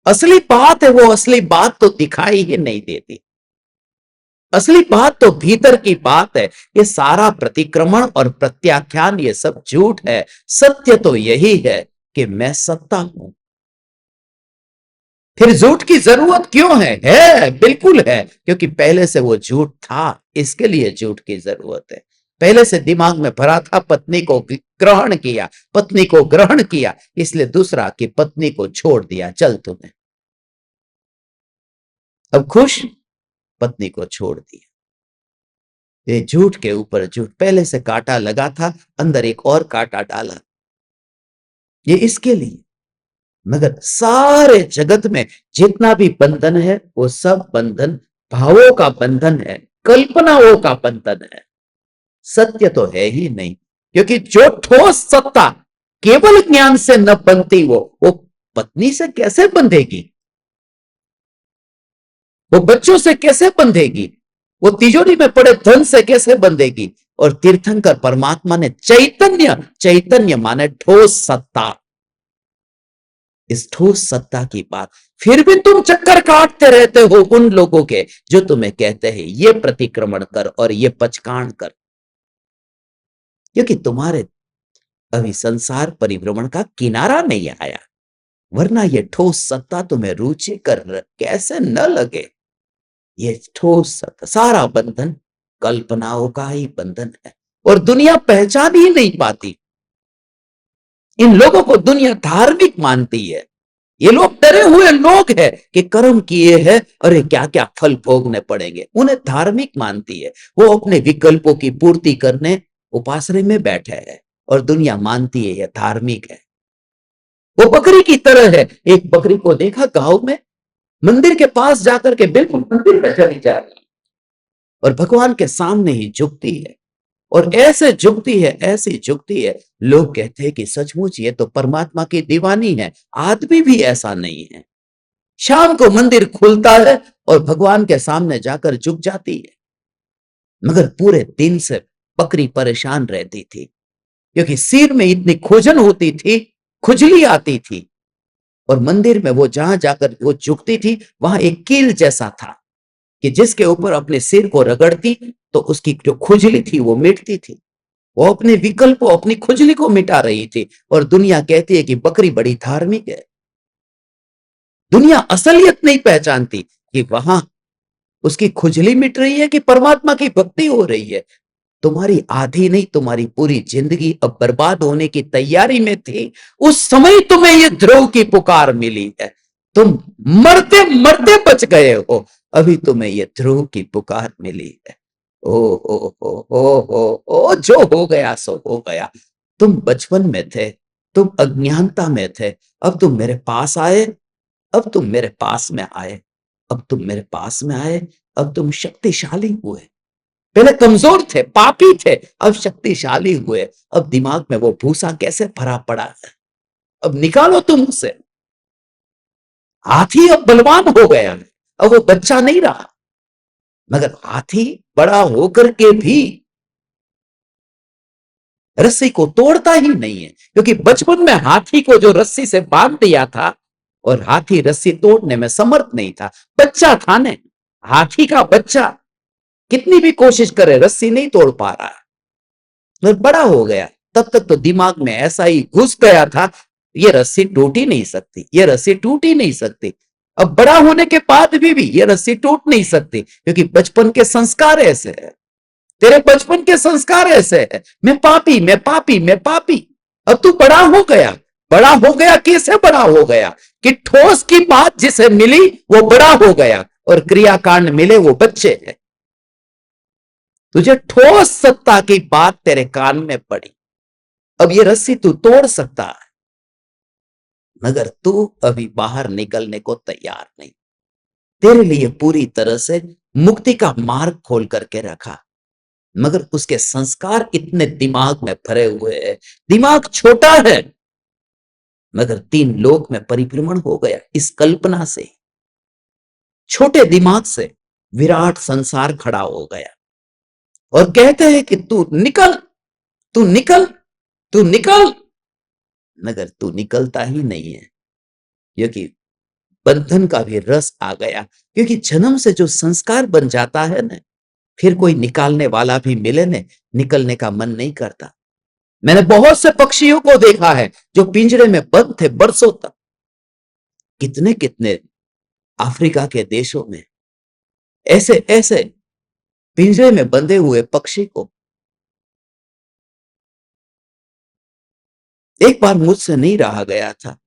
असली बात है, वो असली बात तो दिखाई ही नहीं देती। असली बात तो भीतर की बात है। ये सारा प्रतिक्रमण और प्रत्याख्यान ये सब झूठ है। सत्य तो यही है कि मैं सत्ता हूं। फिर झूठ की जरूरत क्यों है? बिल्कुल है, क्योंकि पहले से वो झूठ था, इसके लिए झूठ की जरूरत है। पहले से दिमाग में भरा था, पत्नी को ग्रहण किया, पत्नी को ग्रहण किया, इसलिए दूसरा कि पत्नी को छोड़ दिया, चल तुम्हें। अब खुश, पत्नी को छोड़ दिया। ये झूठ के ऊपर झूठ, पहले से कांटा लगा था, अंदर एक और कांटा डाला, ये इसके लिए। मगर सारे जगत में जितना भी बंधन है, वो सब बंधन भावों का बंधन है, कल्पनाओं का बंधन है। सत्य तो है ही नहीं, क्योंकि जो ठोस सत्ता केवल ज्ञान से न बनती, वो पत्नी से कैसे बंधेगी? वो बच्चों से कैसे बंधेगी? वो तिजोरी में पड़े धन से कैसे बंधेगी? और तीर्थंकर परमात्मा ने चैतन्य, चैतन्य माने ठोस सत्ता, इस ठोस सत्ता की बात, फिर भी तुम चक्कर काटते रहते हो उन लोगों के जो तुम्हें कहते हैं ये प्रतिक्रमण कर और ये पचकाण कर, क्योंकि तुम्हारे अभी संसार परिभ्रमण का किनारा नहीं आया। वरना ये ठोस सत्ता तुम्हें रुचिकर कैसे न लगे? ये ठोस सत्ता, सारा बंधन कल्पनाओं का ही बंधन है, और दुनिया पहचान ही नहीं पाती। इन लोगों को दुनिया धार्मिक मानती है। ये लोग डरे हुए लोग हैं कि कर्म किए हैं, अरे क्या क्या फल भोगने पड़ेंगे, उन्हें धार्मिक मानती है। वो अपने विकल्पों की पूर्ति करने उपासना में बैठे हैं, और दुनिया मानती है ये धार्मिक है। वो बकरी की तरह है। एक बकरी को देखा गांव में, मंदिर के पास जाकर के बिल्कुल मंदिर में चली जा रही, और भगवान के सामने ही झुकती है, और ऐसे झुकती है, ऐसी झुकती है, लोग कहते हैं कि सचमुच ये तो परमात्मा की दीवानी है। आदमी भी ऐसा नहीं है। शाम को मंदिर खुलता है और भगवान के सामने जाकर झुक जाती है, मगर पूरे दिन से बकरी परेशान रहती थी, क्योंकि सिर में इतनी खोजन होती थी, खुजली आती थी। और मंदिर में वो जहां जाकर वो झुकती थी, वहां एक कील जैसा था कि जिसके ऊपर अपने सिर को रगड़ती तो उसकी जो खुजली थी वो मिटती थी। वो अपने विकल्प को, अपनी खुजली को मिटा रही थी। और दुनिया कहती है कि बकरी बड़ी धार्मिक है। दुनिया असलियत नहीं पहचानती कि वहां उसकी खुजली मिट रही है कि परमात्मा की भक्ति हो रही है। तुम्हारी आधी नहीं, तुम्हारी पूरी जिंदगी अब बर्बाद होने की तैयारी में थी, उस समय तुम्हें ये ध्रुव की पुकार मिली है। तुम मरते मरते बच गए हो, अभी तुम्हें ये ध्रुव की पुकार मिली है। ओ जो हो गया सो हो गया। तुम बचपन में थे, तुम अज्ञानता में थे, अब तुम मेरे पास आए, अब तुम मेरे पास में आए, अब तुम मेरे पास में आए, अब तुम शक्तिशाली हुए। पहले कमजोर थे, पापी थे, अब शक्तिशाली हुए। अब दिमाग में वो भूसा कैसे भरा पड़ा है, अब निकालो तुम उसे। हाथी अब बलवान हो गया है, अब वो बच्चा नहीं रहा। मगर हाथी बड़ा होकर के भी रस्सी को तोड़ता ही नहीं है, क्योंकि बचपन में हाथी को जो रस्सी से बांध दिया था और हाथी रस्सी तोड़ने में समर्थ नहीं था, बच्चा था ने। हाथी का बच्चा कितनी भी कोशिश करे रस्सी नहीं तोड़ पा रहा है। मैं बड़ा हो गया, तब तक तो दिमाग में ऐसा ही घुस गया था, ये रस्सी टूट ही नहीं सकती, ये रस्सी टूट ही नहीं सकती। अब बड़ा होने के बाद भी ये रस्सी टूट नहीं सकती, क्योंकि बचपन के संस्कार ऐसे हैं। तेरे बचपन के संस्कार ऐसे हैं, मैं पापी, मैं पापी, मैं पापी। अब तू बड़ा हो गया, बड़ा हो गया कैसे बड़ा हो गया कि ठोस की बात जिसे मिली वो बड़ा हो गया, और क्रियाकांड मिले वो बच्चे हैं। तुझे ठोस सत्ता की बात तेरे कान में पड़ी, अब ये रस्सी तू तोड़ सकता है, मगर तू अभी बाहर निकलने को तैयार नहीं। तेरे लिए पूरी तरह से मुक्ति का मार्ग खोल करके रखा, मगर उसके संस्कार इतने दिमाग में भरे हुए हैं। दिमाग छोटा है, मगर 3 लोक में परिभ्रमण हो गया इस कल्पना से। छोटे दिमाग से विराट संसार खड़ा हो गया और कहते हैं कि तू निकल, तू निकल, तू निकल, मगर तू निकलता ही नहीं है, क्योंकि बंधन का भी रस आ गया। क्योंकि जन्म से जो संस्कार बन जाता है ना, फिर कोई निकालने वाला भी मिले ने, निकलने का मन नहीं करता। मैंने बहुत से पक्षियों को देखा है जो पिंजरे में बंद थे बरसों तक। कितने कितने अफ्रीका के देशों में ऐसे ऐसे पिंजरे में बंधे हुए पक्षी को एक बार मुझसे नहीं रहा गया था।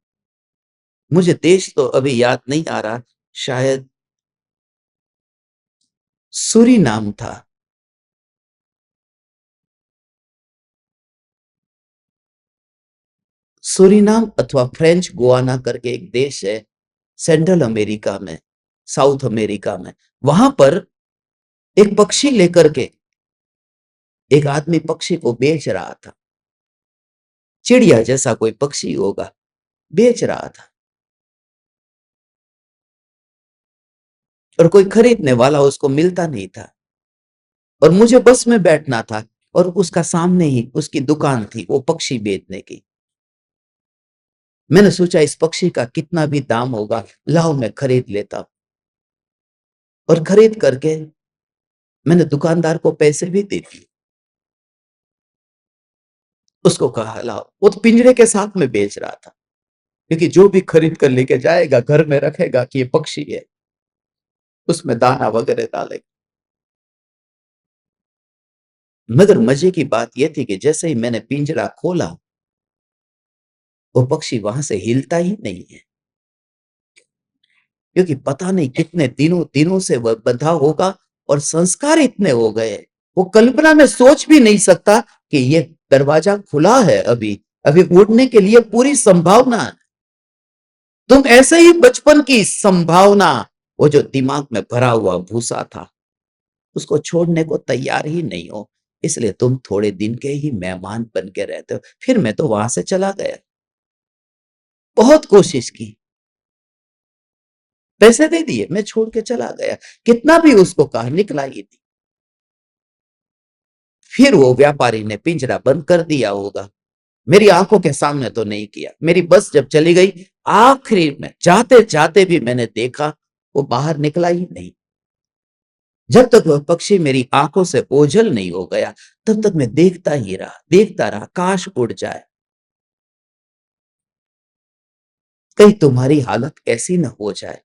मुझे देश तो अभी याद नहीं आ रहा, शायद सूरीनाम था। सूरीनाम अथवा फ्रेंच गुआना करके एक देश है सेंट्रल अमेरिका में, साउथ अमेरिका में। वहां पर एक पक्षी लेकर के एक आदमी पक्षी को बेच रहा था। चिड़िया जैसा कोई पक्षी होगा, बेच रहा था, और कोई खरीदने वाला उसको मिलता नहीं था। और मुझे बस में बैठना था और उसका सामने ही उसकी दुकान थी वो पक्षी बेचने की। मैंने सोचा इस पक्षी का कितना भी दाम होगा, लाओ मैं खरीद लेता। और खरीद करके मैंने दुकानदार को पैसे भी दे दिए। उसको कहा लाओ, वो तो पिंजरे के साथ में बेच रहा था, क्योंकि जो भी खरीद कर लेके जाएगा घर में रखेगा कि ये पक्षी है, उसमें दाना वगैरह डालेगा। मगर मजे की बात यह थी कि जैसे ही मैंने पिंजरा खोला, वो पक्षी वहां से हिलता ही नहीं है, क्योंकि पता नहीं कितने दिनों दिनों से वह बंधा होगा और संस्कार इतने हो गए, वो कल्पना में सोच भी नहीं सकता कि ये दरवाजा खुला है, अभी अभी उड़ने के लिए पूरी संभावना है। तुम ऐसे ही बचपन की संभावना, वो जो दिमाग में भरा हुआ भूसा था, उसको छोड़ने को तैयार ही नहीं हो, इसलिए तुम थोड़े दिन के ही मेहमान बन के रहते हो। फिर मैं तो वहां से चला गया, बहुत कोशिश की, पैसे दे दिए, मैं छोड़ के चला गया, कितना भी उसको कहा, निकला ही नहीं। फिर वो व्यापारी ने पिंजरा बंद कर दिया होगा, मेरी आंखों के सामने तो नहीं किया। मेरी बस जब चली गई, आखिरी में जाते जाते भी मैंने देखा, वो बाहर निकला ही नहीं। जब तक वह पक्षी मेरी आंखों से ओझल नहीं हो गया, तब तक मैं देखता ही रहा, देखता रहा, काश उड़ जाए। कहीं तुम्हारी हालत ऐसी न हो जाए।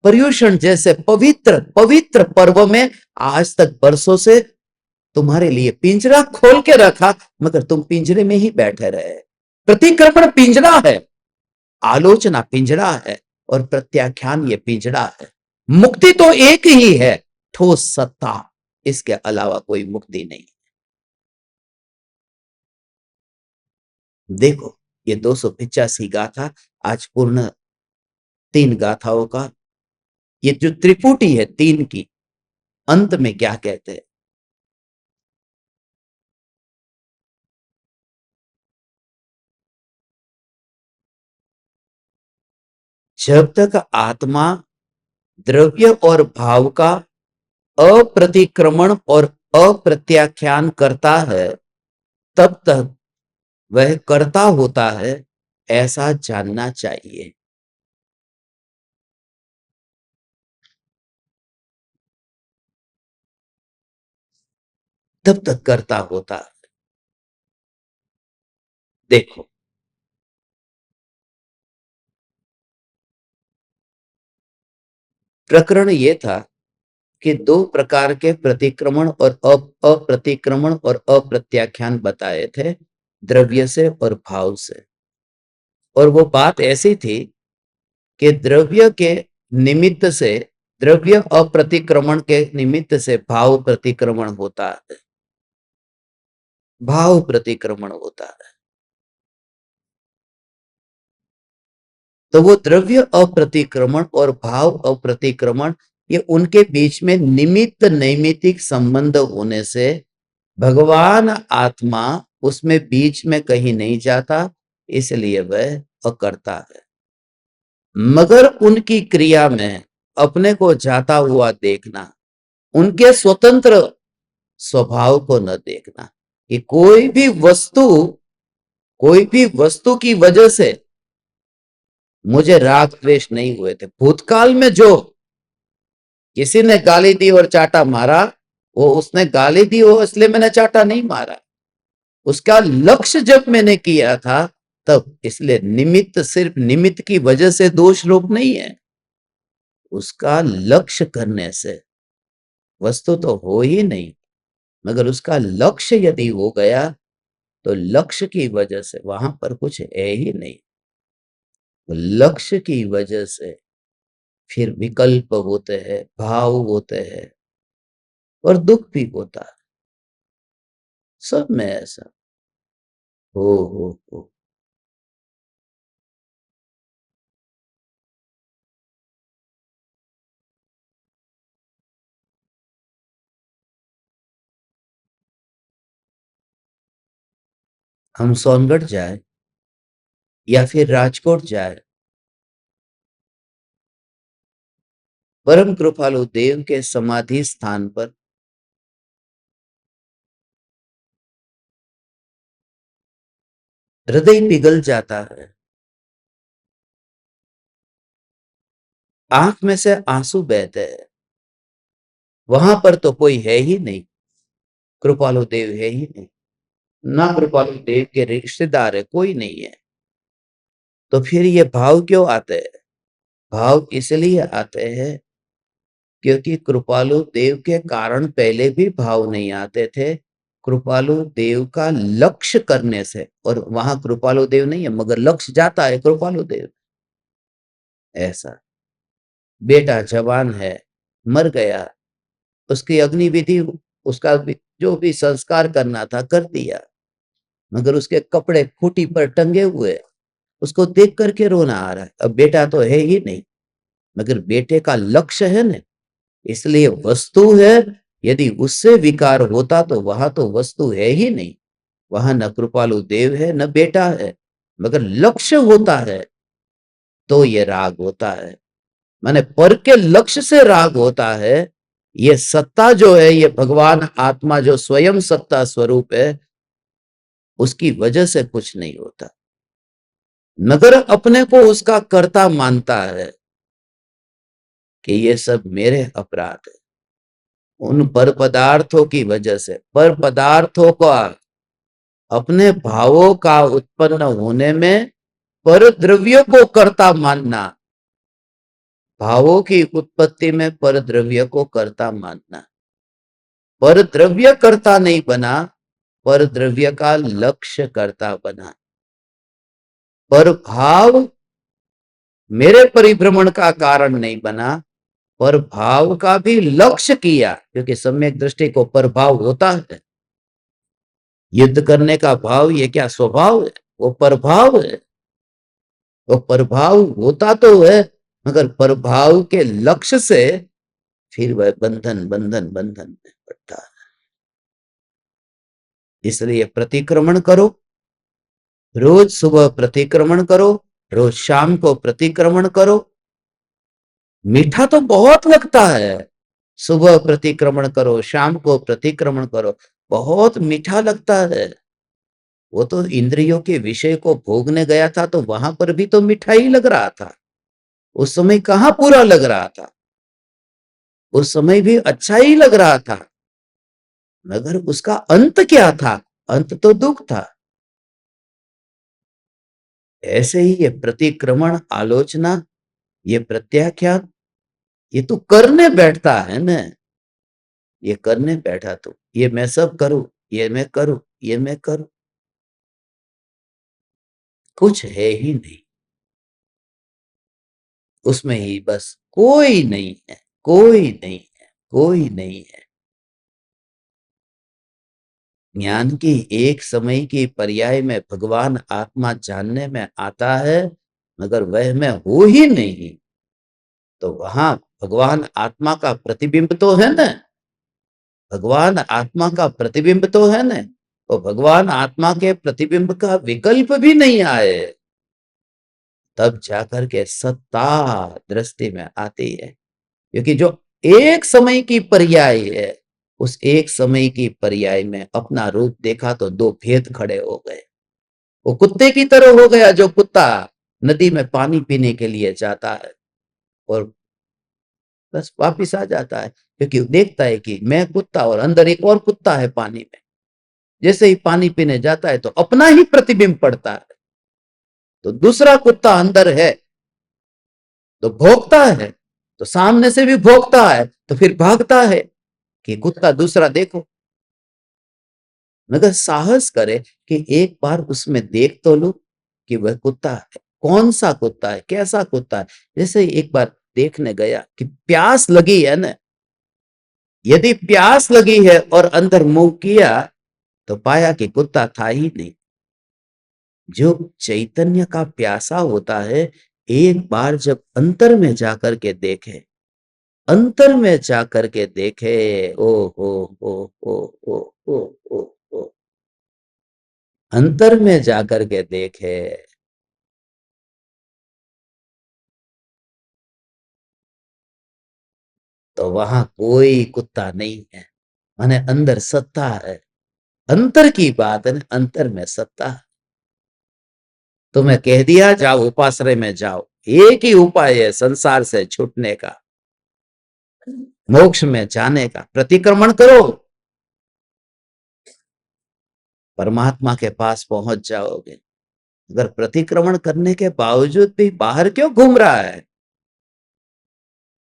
पर्युषण जैसे पवित्र पवित्र पर्व में आज तक बरसों से तुम्हारे लिए पिंजरा खोल के रखा, मगर तुम पिंजरे में ही बैठे रहे। प्रतिक्रमण पिंजरा है, आलोचना पिंजरा है, और प्रत्याख्यान ये पिंजरा है। मुक्ति तो एक ही है, ठोस सत्ता, इसके अलावा कोई मुक्ति नहीं। देखो, ये 285 गाथा आज पूर्ण 3 गाथाओं का, ये जो त्रिपुटी है 3 की, अंत में क्या कहते हैं? जब तक आत्मा द्रव्य और भाव का अप्रतिक्रमण और अप्रत्याख्यान करता है, तब तक वह कर्ता होता है, ऐसा जानना चाहिए। तब तक कर्ता होता है। देखो, प्रकरण ये था कि 2 प्रकार के प्रतिक्रमण और अप्रतिक्रमण और अप्रत्याख्यान बताए थे, द्रव्य से और भाव से। और वो बात ऐसी थी कि द्रव्य के निमित्त से, द्रव्य अप्रतिक्रमण के निमित्त से भाव प्रतिक्रमण होता है, भाव प्रतिक्रमण होता है। तो वो द्रव्य अप्रतिक्रमण और भाव अप्रतिक्रमण, ये उनके बीच में निमित्त नैमित्तिक संबंध होने से भगवान आत्मा उसमें बीच में कहीं नहीं जाता, इसलिए वह अकर्ता है। मगर उनकी क्रिया में अपने को जाता हुआ देखना, उनके स्वतंत्र स्वभाव को न देखना, कि कोई भी वस्तु की वजह से मुझे राग द्वेष नहीं हुए थे। भूतकाल में जो किसी ने गाली दी और चाटा मारा, वो उसने गाली दी हो इसलिए मैंने चाटा नहीं मारा, उसका लक्ष्य जब मैंने किया था तब, इसलिए निमित्त सिर्फ निमित्त की वजह से दोष रोग नहीं है, उसका लक्ष्य करने से वस्तु तो हो ही नहीं, मगर उसका लक्ष्य यदि हो गया तो लक्ष्य की वजह से वहां पर कुछ है ही नहीं। लक्ष्य की वजह से फिर विकल्प होते हैं, भाव होते हैं, और दुख भी होता है, सब में ऐसा हो। हम सोनगढ़ जाए या फिर राजकोट जाए, परम कृपालु देव के समाधि स्थान पर हृदय पिघल जाता है, आंख में से आंसू बहते हैं। वहां पर तो कोई है ही नहीं, कृपालु देव है ही नहीं, ना कृपालु देव के रिश्तेदार है, कोई नहीं है। तो फिर ये भाव क्यों आते हैं? भाव इसलिए आते हैं क्योंकि कृपालु देव के कारण पहले भी भाव नहीं आते थे। कृपालु देव का लक्ष्य करने से, और वहां कृपालु देव नहीं है मगर लक्ष्य जाता है कृपालु देव। ऐसा बेटा जवान है, मर गया, उसकी अग्नि विधि, उसका जो भी संस्कार करना था कर दिया, मगर उसके कपड़े खूंटी पर टंगे हुए, उसको देख करके रोना आ रहा है। अब बेटा तो है ही नहीं, मगर बेटे का लक्ष्य है ना, इसलिए वस्तु है, यदि उससे विकार होता तो वहां तो वस्तु है ही नहीं, वहां न कृपालु देव है न बेटा है, मगर लक्ष्य होता है तो ये राग होता है। माने पर के लक्ष्य से राग होता है। ये सत्ता जो है, ये भगवान आत्मा जो स्वयं सत्ता स्वरूप है, उसकी वजह से कुछ नहीं होता, मगर अपने को उसका कर्ता मानता है कि ये सब मेरे अपराध है। उन पर पदार्थों की वजह से, पर पदार्थों का अपने भावों का उत्पन्न होने में पर द्रव्य को कर्ता मानना, भावों की उत्पत्ति में पर द्रव्य को कर्ता मानना। पर द्रव्य कर्ता नहीं बना, पर द्रव्य का लक्ष्य कर्ता बना। पर भाव मेरे परिभ्रमण का कारण नहीं बना, पर भाव का भी लक्ष्य किया, क्योंकि सम्यक दृष्टि को परभाव होता है। युद्ध करने का भाव ये क्या स्वभाव है? वो परभाव है। वो प्रभाव होता तो है, मगर प्रभाव के लक्ष्य से फिर वह बंधन बंधन बंधन में पड़ता है। इसलिए प्रतिक्रमण करो, रोज सुबह प्रतिक्रमण करो, रोज शाम को प्रतिक्रमण करो। मीठा तो बहुत लगता है, सुबह प्रतिक्रमण करो, शाम को प्रतिक्रमण करो, बहुत मीठा लगता है। वो तो इंद्रियों के विषय को भोगने गया था, तो वहां पर भी तो मीठा ही लग रहा था। उस समय कहाँ पूरा लग रहा था, उस समय भी अच्छा ही लग रहा था, मगर उसका अंत क्या था? अंत तो दुख था। ऐसे ही ये प्रतिक्रमण, आलोचना, ये प्रत्याख्यान, ये तो करने बैठता है ना। ये करने बैठा तो ये मैं सब करूं, ये मैं करूं, ये मैं करूं, कुछ है ही नहीं उसमें ही, बस कोई नहीं है, कोई नहीं है, कोई नहीं है। ज्ञान की एक समय की पर्याय में भगवान आत्मा जानने में आता है, मगर वह में हो ही नहीं, तो वहां भगवान आत्मा का प्रतिबिंब तो है ना, भगवान आत्मा का प्रतिबिंब तो है ना। तो भगवान आत्मा के प्रतिबिंब का विकल्प भी नहीं आए, तब जाकर के सत्ता दृष्टि में आती है। क्योंकि जो एक समय की पर्याय है, उस एक समय की पर्याय में अपना रूप देखा तो दो भेद खड़े हो गए। वो कुत्ते की तरह हो गया, जो कुत्ता नदी में पानी पीने के लिए जाता है और बस वापिस आ जाता है, क्योंकि देखता है कि मैं कुत्ता और अंदर एक और कुत्ता है पानी में। जैसे ही पानी पीने जाता है तो अपना ही प्रतिबिंब पड़ता है, तो दूसरा कुत्ता अंदर है तो भौंकता है, तो सामने से भी भौंकता है, तो फिर भागता है कि कुत्ता दूसरा देखो। मगर साहस करे कि एक बार उसमें देख तो लो कि वह कुत्ता है, कौन सा कुत्ता है, कैसा कुत्ता है। जैसे एक बार देखने गया कि प्यास लगी है ना, यदि प्यास लगी है और अंदर मुंह किया तो पाया कि कुत्ता था ही नहीं। जो चैतन्य का प्यासा होता है, एक बार जब अंतर में जाकर के देखे, अंतर में जाकर के देखे, ओ हो ओ ओ ओ ओ ओ ओ अंतर में जाकर के देखे, तो वहां कोई कुत्ता नहीं है, माने अंदर सत्ता है। अंतर की बात है ना, अंतर में सत्ता। तो मैं कह दिया जाओ उपाश्रय में जाओ, एक ही उपाय है संसार से छूटने का, मोक्ष में जाने का। प्रतिक्रमण करो, परमात्मा के पास पहुंच जाओगे। अगर प्रतिक्रमण करने के बावजूद भी बाहर क्यों घूम रहा है?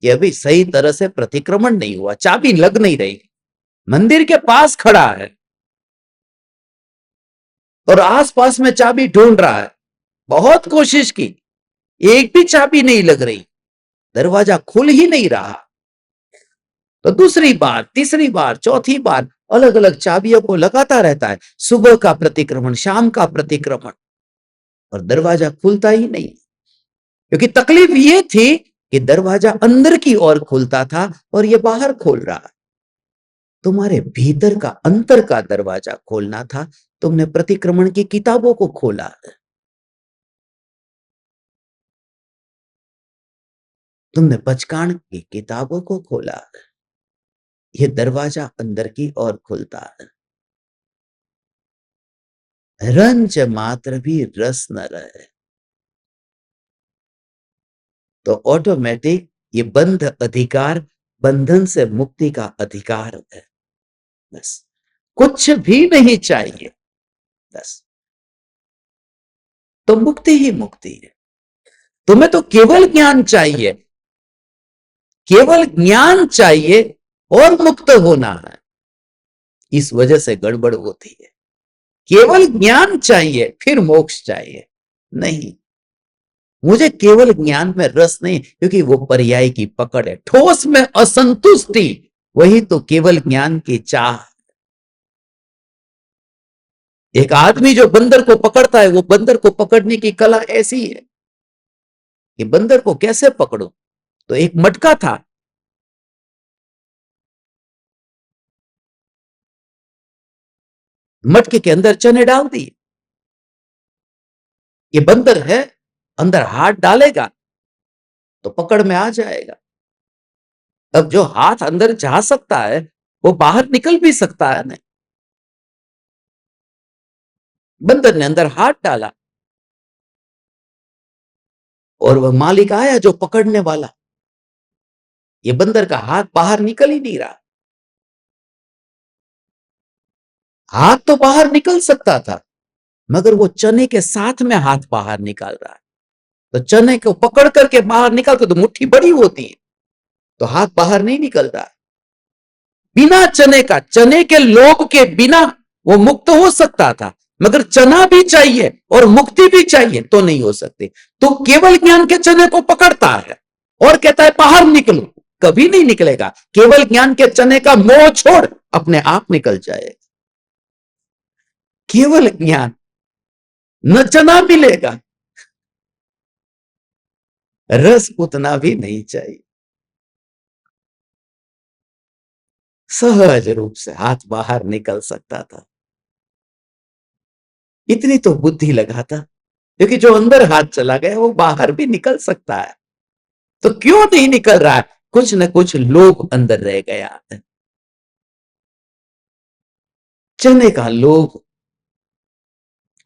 ये अभी सही तरह से प्रतिक्रमण नहीं हुआ, चाबी लग नहीं रही। मंदिर के पास खड़ा है और आसपास में चाबी ढूंढ रहा है, बहुत कोशिश की, एक भी चाबी नहीं लग रही, दरवाजा खुल ही नहीं रहा। तो दूसरी बार, तीसरी बार, चौथी बार अलग अलग चाबियों को लगाता रहता है, सुबह का प्रतिक्रमण, शाम का प्रतिक्रमण, और दरवाजा खुलता ही नहीं। क्योंकि तकलीफ ये थी कि दरवाजा अंदर की ओर खुलता था और ये बाहर खोल रहा है। तुम्हारे भीतर का अंतर का दरवाजा खोलना था, तुमने प्रतिक्रमण की किताबों को खोला। तुमने पचकाण की किताबों को खोला। ये दरवाजा अंदर की ओर खुलता है। रंज मात्र भी रस न रहे तो ऑटोमेटिक ये बंध अधिकार बंधन से मुक्ति का अधिकार है। बस कुछ भी नहीं चाहिए, बस तो मुक्ति ही मुक्ति है। तुम्हें तो केवल ज्ञान चाहिए, केवल ज्ञान चाहिए और मुक्त होना है। इस वजह से गड़बड़ होती है। केवल ज्ञान चाहिए फिर मोक्ष चाहिए, नहीं, मुझे केवल ज्ञान में रस नहीं, क्योंकि वो पर्याय की पकड़ है। ठोस में असंतुष्टि, वही तो केवल ज्ञान की चाह। एक आदमी जो बंदर को पकड़ता है, वो बंदर को पकड़ने की कला ऐसी है कि बंदर को कैसे पकड़ो। तो एक मटका था, मटके के अंदर चने डाल दिए। ये बंदर है, अंदर हाथ डालेगा तो पकड़ में आ जाएगा। अब जो हाथ अंदर जा सकता है वो बाहर निकल भी सकता है ना। बंदर ने अंदर हाथ डाला और वह मालिक आया जो पकड़ने वाला। ये बंदर का हाथ बाहर निकल ही नहीं रहा। हाथ तो बाहर निकल सकता था, मगर वो चने के साथ में हाथ बाहर निकाल रहा है। तो चने को पकड़ करके बाहर निकालते तो मुट्ठी बड़ी होती है, तो हाथ बाहर नहीं निकल रहा। बिना चने का, चने के लोभ के बिना वो मुक्त हो सकता था, मगर चना भी चाहिए और मुक्ति भी चाहिए तो नहीं हो सकती। तो केवल ज्ञान के चने को पकड़ता है और कहता है बाहर निकलो, कभी नहीं निकलेगा। केवल ज्ञान के चने का मोह छोड़, अपने आप निकल जाए। केवल ज्ञान, न चना मिलेगा, रस उतना भी नहीं चाहिए। सहज रूप से हाथ बाहर निकल सकता था। इतनी तो बुद्धि लगाता, क्योंकि जो अंदर हाथ चला गया वो बाहर भी निकल सकता है। तो क्यों नहीं निकल रहा है? कुछ न कुछ लोभ अंदर रह गया है। चने का लोभ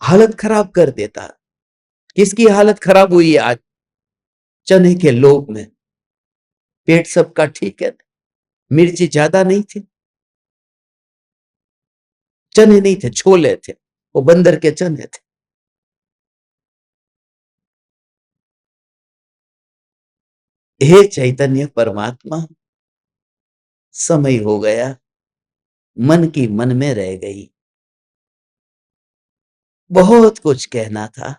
हालत खराब कर देता। किसकी हालत खराब हुई आज? चने के लोभ में। पेट सबका ठीक है, मिर्ची ज्यादा नहीं थी, चने नहीं थे, छोले थे, वो बंदर के चने थे। हे चैतन्य परमात्मा, समय हो गया, मन की मन में रह गई। बहुत कुछ कहना था,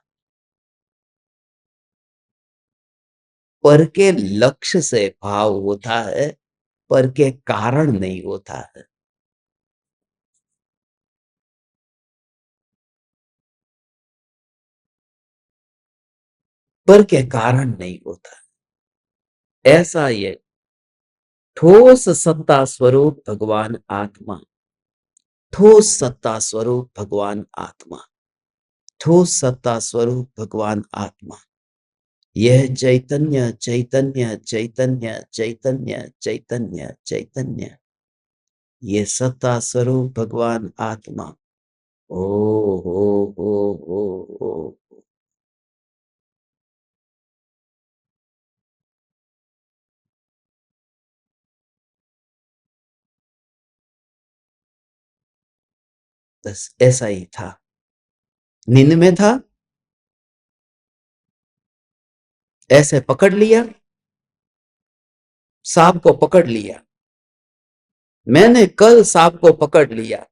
पर के लक्ष्य से भाव होता है, पर के कारण नहीं होता है। पर के कारण नहीं होता। ऐसा ये ठोस सत्ता स्वरूप भगवान आत्मा, ठोस सत्ता स्वरूप भगवान आत्मा, ठोस सत्ता स्वरूप भगवान आत्मा। यह चैतन्य चैतन्य चैतन्य चैतन्य चैतन्य चैतन्य, ये सत्ता स्वरूप भगवान आत्मा। ओ हो हो हो हो। बस ऐसा ही था। नींद में था, ऐसे पकड़ लिया, सांप को पकड़ लिया। मैंने कल सांप को पकड़ लिया,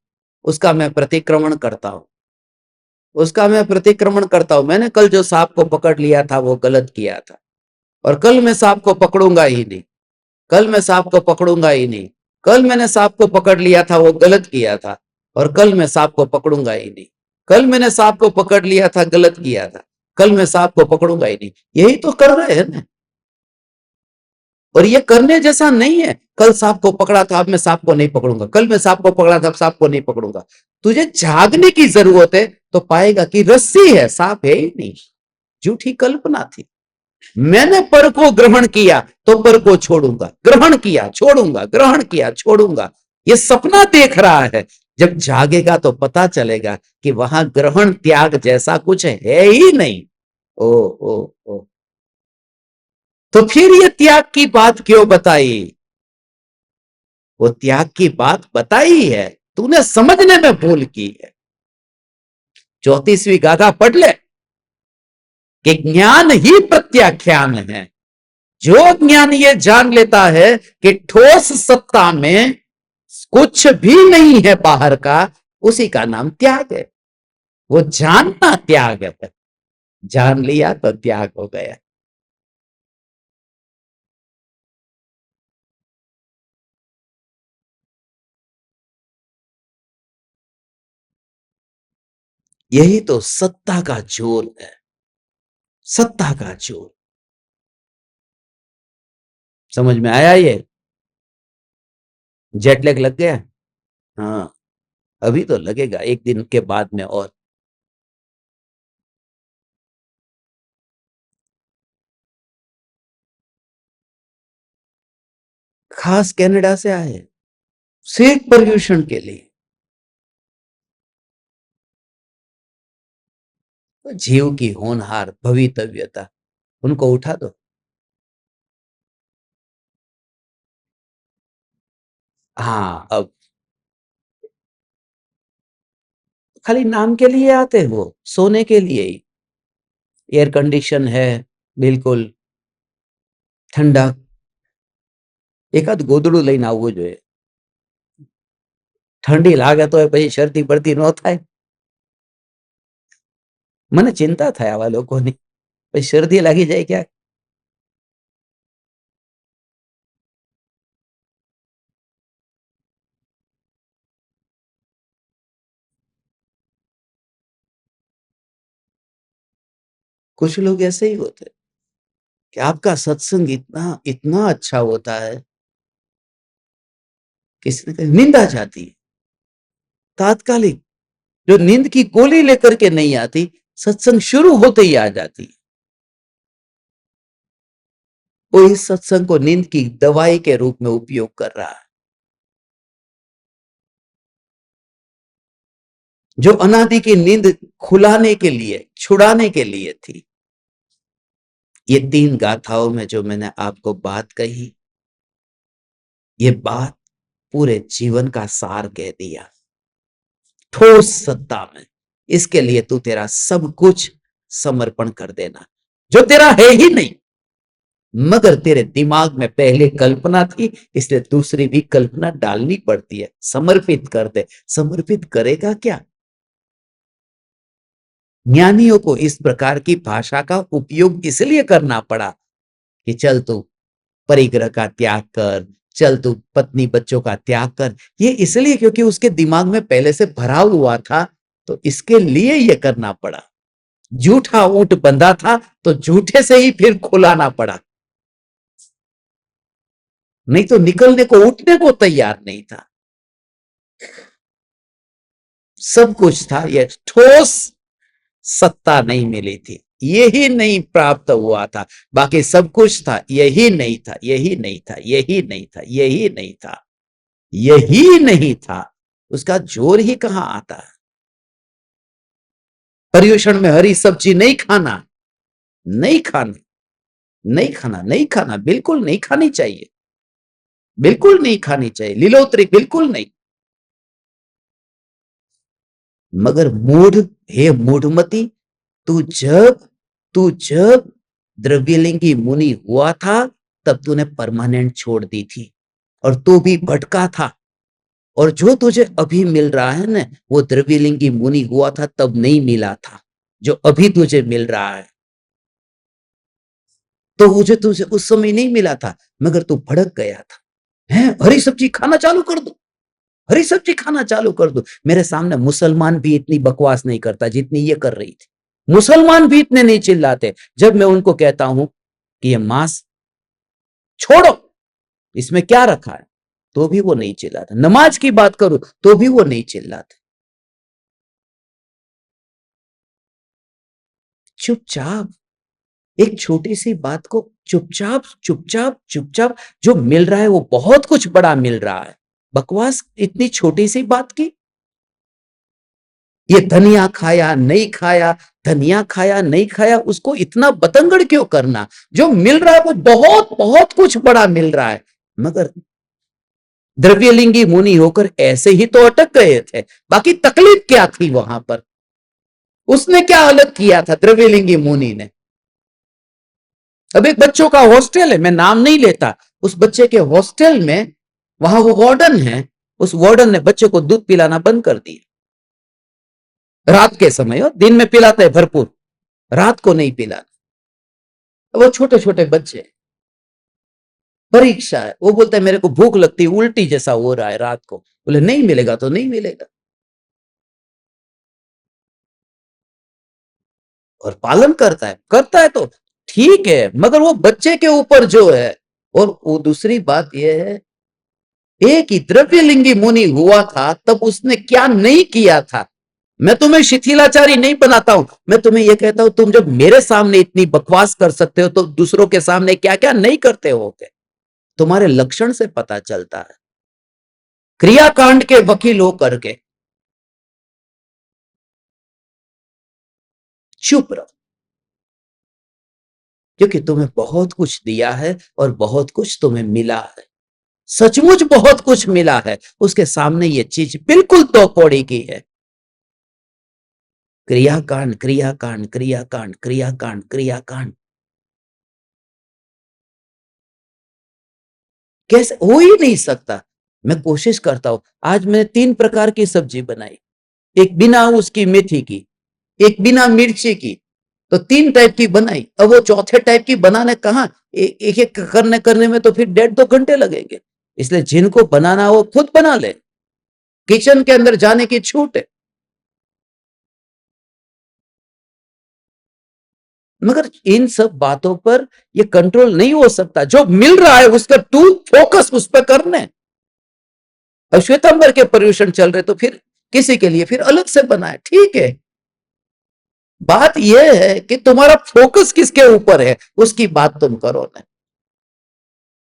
उसका मैं प्रतिक्रमण करता हूं, उसका मैं प्रतिक्रमण करता हूं। मैंने कल जो सांप को पकड़ लिया था वो गलत किया था, और कल मैं सांप को पकड़ूंगा ही नहीं, कल मैं सांप को पकड़ूंगा ही नहीं। कल मैंने सांप को पकड़ लिया था वो गलत किया था, और कल मैं सांप को पकड़ूंगा ही नहीं। कल मैंने सांप को पकड़ लिया था, गलत किया था, कल मैं सांप को पकड़ूंगा ही नहीं। यही तो कर रहे हैं ना। और ये करने जैसा नहीं है। कल सांप को पकड़ा था, अब मैं सांप को नहीं पकड़ूंगा, कल मैं सांप को पकड़ा था, अब सांप को नहीं पकड़ूंगा। तुझे जागने की जरूरत है, तो पाएगा कि रस्सी है, सांप है ही नहीं, झूठी कल्पना थी। मैंने पर को ग्रहण किया तो पर को छोड़ूंगा, ग्रहण किया छोड़ूंगा, ग्रहण किया छोड़ूंगा। ये सपना देख रहा है। जब जागेगा तो पता चलेगा कि वहां ग्रहण त्याग जैसा कुछ है ही नहीं। ओ ओ ओ तो फिर ये त्याग की बात क्यों बताई? वो त्याग की बात बताई है, तूने समझने में भूल की है। 34वीं गाथा पढ़ ले कि ज्ञान ही प्रत्याख्यान है। जो ज्ञान ये जान लेता है कि ठोस सत्ता में कुछ भी नहीं है बाहर का, उसी का नाम त्याग है। वो जानना त्याग है। जान लिया तो त्याग हो गया। यही तो सत्ता का जोर है, सत्ता का जोर। समझ में आया ये? जेट लैग लग गया? हाँ, अभी तो लगेगा एक दिन के बाद में। और खास कनाडा से आए सिर्फ पर्यूषण के लिए। तो जीव की होनहार भवितव्यता, उनको उठा दो। हाँ, अब खाली नाम के लिए आते हैं, वो सोने के लिए ही। एयर कंडीशन है, बिल्कुल ठंडा। एक आध गोदड़ू लઈને આવવું જોઈએ। ठंडी लागे तो પછી શરદી પડતી ન થાય। મને ચિંતા થાય આવા લોકોની, પછી શરદી લાગી જાય ક્યાં। कुछ लोग ऐसे ही होते हैं कि आपका सत्संग इतना इतना अच्छा होता है, किसी ने नींद आ जाती है तात्कालिक। जो नींद की गोली लेकर के नहीं आती, सत्संग शुरू होते ही आ जाती है। वो इस सत्संग को नींद की दवाई के रूप में उपयोग कर रहा है। जो अनादि की नींद खुलाने के लिए, छुड़ाने के लिए थी। ये 3 गाथाओं में जो मैंने आपको बात कही, ये बात पूरे जीवन का सार कह दिया ठोस सत्ता में। इसके लिए तू तेरा सब कुछ समर्पण कर देना, जो तेरा है ही नहीं, मगर तेरे दिमाग में पहले कल्पना थी, इसलिए दूसरी भी कल्पना डालनी पड़ती है। समर्पित कर दे। समर्पित करेगा क्या? ज्ञानियों को इस प्रकार की भाषा का उपयोग इसलिए करना पड़ा कि चल तू परिग्रह का त्याग कर, चल तू पत्नी बच्चों का त्याग कर। ये इसलिए क्योंकि उसके दिमाग में पहले से भरा हुआ था, तो इसके लिए ये करना पड़ा। झूठा ऊंट बंधा था, तो झूठे से ही फिर खुलाना पड़ा, नहीं तो निकलने को, उठने को तैयार नहीं था। सब कुछ था, ये ठोस सत्ता नहीं मिली थी, यही नहीं प्राप्त हुआ था। बाकी सब कुछ था, यही नहीं था, यही नहीं था, यही नहीं था, यही नहीं था, यही नहीं था। उसका जोर ही कहां आता है? पर्यूषण में हरी सब्जी नहीं खाना, नहीं खाना, नहीं खाना, नहीं खाना, बिल्कुल नहीं खानी चाहिए, बिल्कुल नहीं खानी चाहिए, लीलोतरी बिल्कुल नहीं। मगर मूढ़, हे मूढ़मती, तू जब तू जब द्रव्यलिंगी मुनि हुआ था, तब तूने परमानेंट छोड़ दी थी, और तू भी भटका था। और जो तुझे अभी मिल रहा है ना, वो द्रव्यलिंगी मुनि हुआ था तब नहीं मिला था, जो अभी तुझे मिल रहा है। तो मुझे तुझे उस समय नहीं मिला था, मगर तू भड़क गया था। है, हरी सब्जी खाना चालू कर दो, हरी सब्जी खाना चालू कर दो। मेरे सामने मुसलमान भी इतनी बकवास नहीं करता जितनी ये कर रही थी। मुसलमान भी इतने नहीं चिल्लाते जब मैं उनको कहता हूं कि ये मांस छोड़ो, इसमें क्या रखा है, तो भी वो नहीं चिल्लाता। नमाज की बात करूं तो भी वो नहीं चिल्लाते। चुपचाप एक छोटी सी बात को चुपचाप चुपचाप चुपचाप, जो मिल रहा है वो बहुत कुछ बड़ा मिल रहा है। बकवास इतनी छोटी सी बात की, ये धनिया खाया नहीं खाया, धनिया खाया नहीं खाया, उसको इतना बतंगड़ क्यों करना? जो मिल रहा है वो बहुत बहुत कुछ बड़ा मिल रहा है। मगर द्रव्यलिंगी मुनि होकर ऐसे ही तो अटक गए थे। बाकी तकलीफ क्या थी वहां पर? उसने क्या अलग किया था द्रव्यलिंगी मुनि ने? अब एक बच्चों का हॉस्टल है, मैं नाम नहीं लेता, उस बच्चे के हॉस्टल में वहां वो वार्डन है, उस वार्डन ने बच्चे को दूध पिलाना बंद कर दिया। रात के समय, और दिन में पिलाते हैं भरपूर, रात को नहीं पिलाना। वो छोटे छोटे बच्चे, परीक्षा है, वो बोलता है मेरे को भूख लगती है, उल्टी जैसा हो रहा है रात को। बोले नहीं मिलेगा तो नहीं मिलेगा, और पालन करता है तो ठीक है, मगर वो बच्चे के ऊपर जो है। और वो दूसरी बात यह है, एक ही द्रव्यलिंगी मुनि हुआ था तब उसने क्या नहीं किया था। मैं तुम्हें शिथिलाचारी नहीं बनाता हूं, मैं तुम्हें यह कहता हूं तुम जब मेरे सामने इतनी बकवास कर सकते हो तो दूसरों के सामने क्या क्या नहीं करते हो। तुम्हारे लक्षण से पता चलता है। क्रियाकांड के वकील हो करके चुप रहो, क्योंकि तुम्हें बहुत कुछ दिया है और बहुत कुछ तुम्हें मिला है, सचमुच बहुत कुछ मिला है। उसके सामने ये चीज बिल्कुल दो कौड़ी की है। क्रियाकांड क्रियाकांड क्रियाकांड क्रियाकांड क्रियाकांड, कैसे हो ही नहीं सकता। मैं कोशिश करता हूं, आज मैंने 3 प्रकार की सब्जी बनाई, एक बिना उसकी मेथी की, एक बिना मिर्ची की, तो 3 टाइप की बनाई। अब वो चौथे टाइप की बनाने कहां, एक एक करने करने में तो फिर 1.5-2 घंटे लगेंगे। इसलिए जिनको बनाना हो खुद बना ले, किचन के अंदर जाने की छूट है। मगर इन सब बातों पर ये कंट्रोल नहीं हो सकता। जो मिल रहा है उसका तू फोकस उस पर करने। अब श्वेतांबर के पर्यूषण चल रहे तो फिर किसी के लिए फिर अलग से बनाए, ठीक है। बात यह है कि तुम्हारा फोकस किसके ऊपर है, उसकी बात तुम करो ना।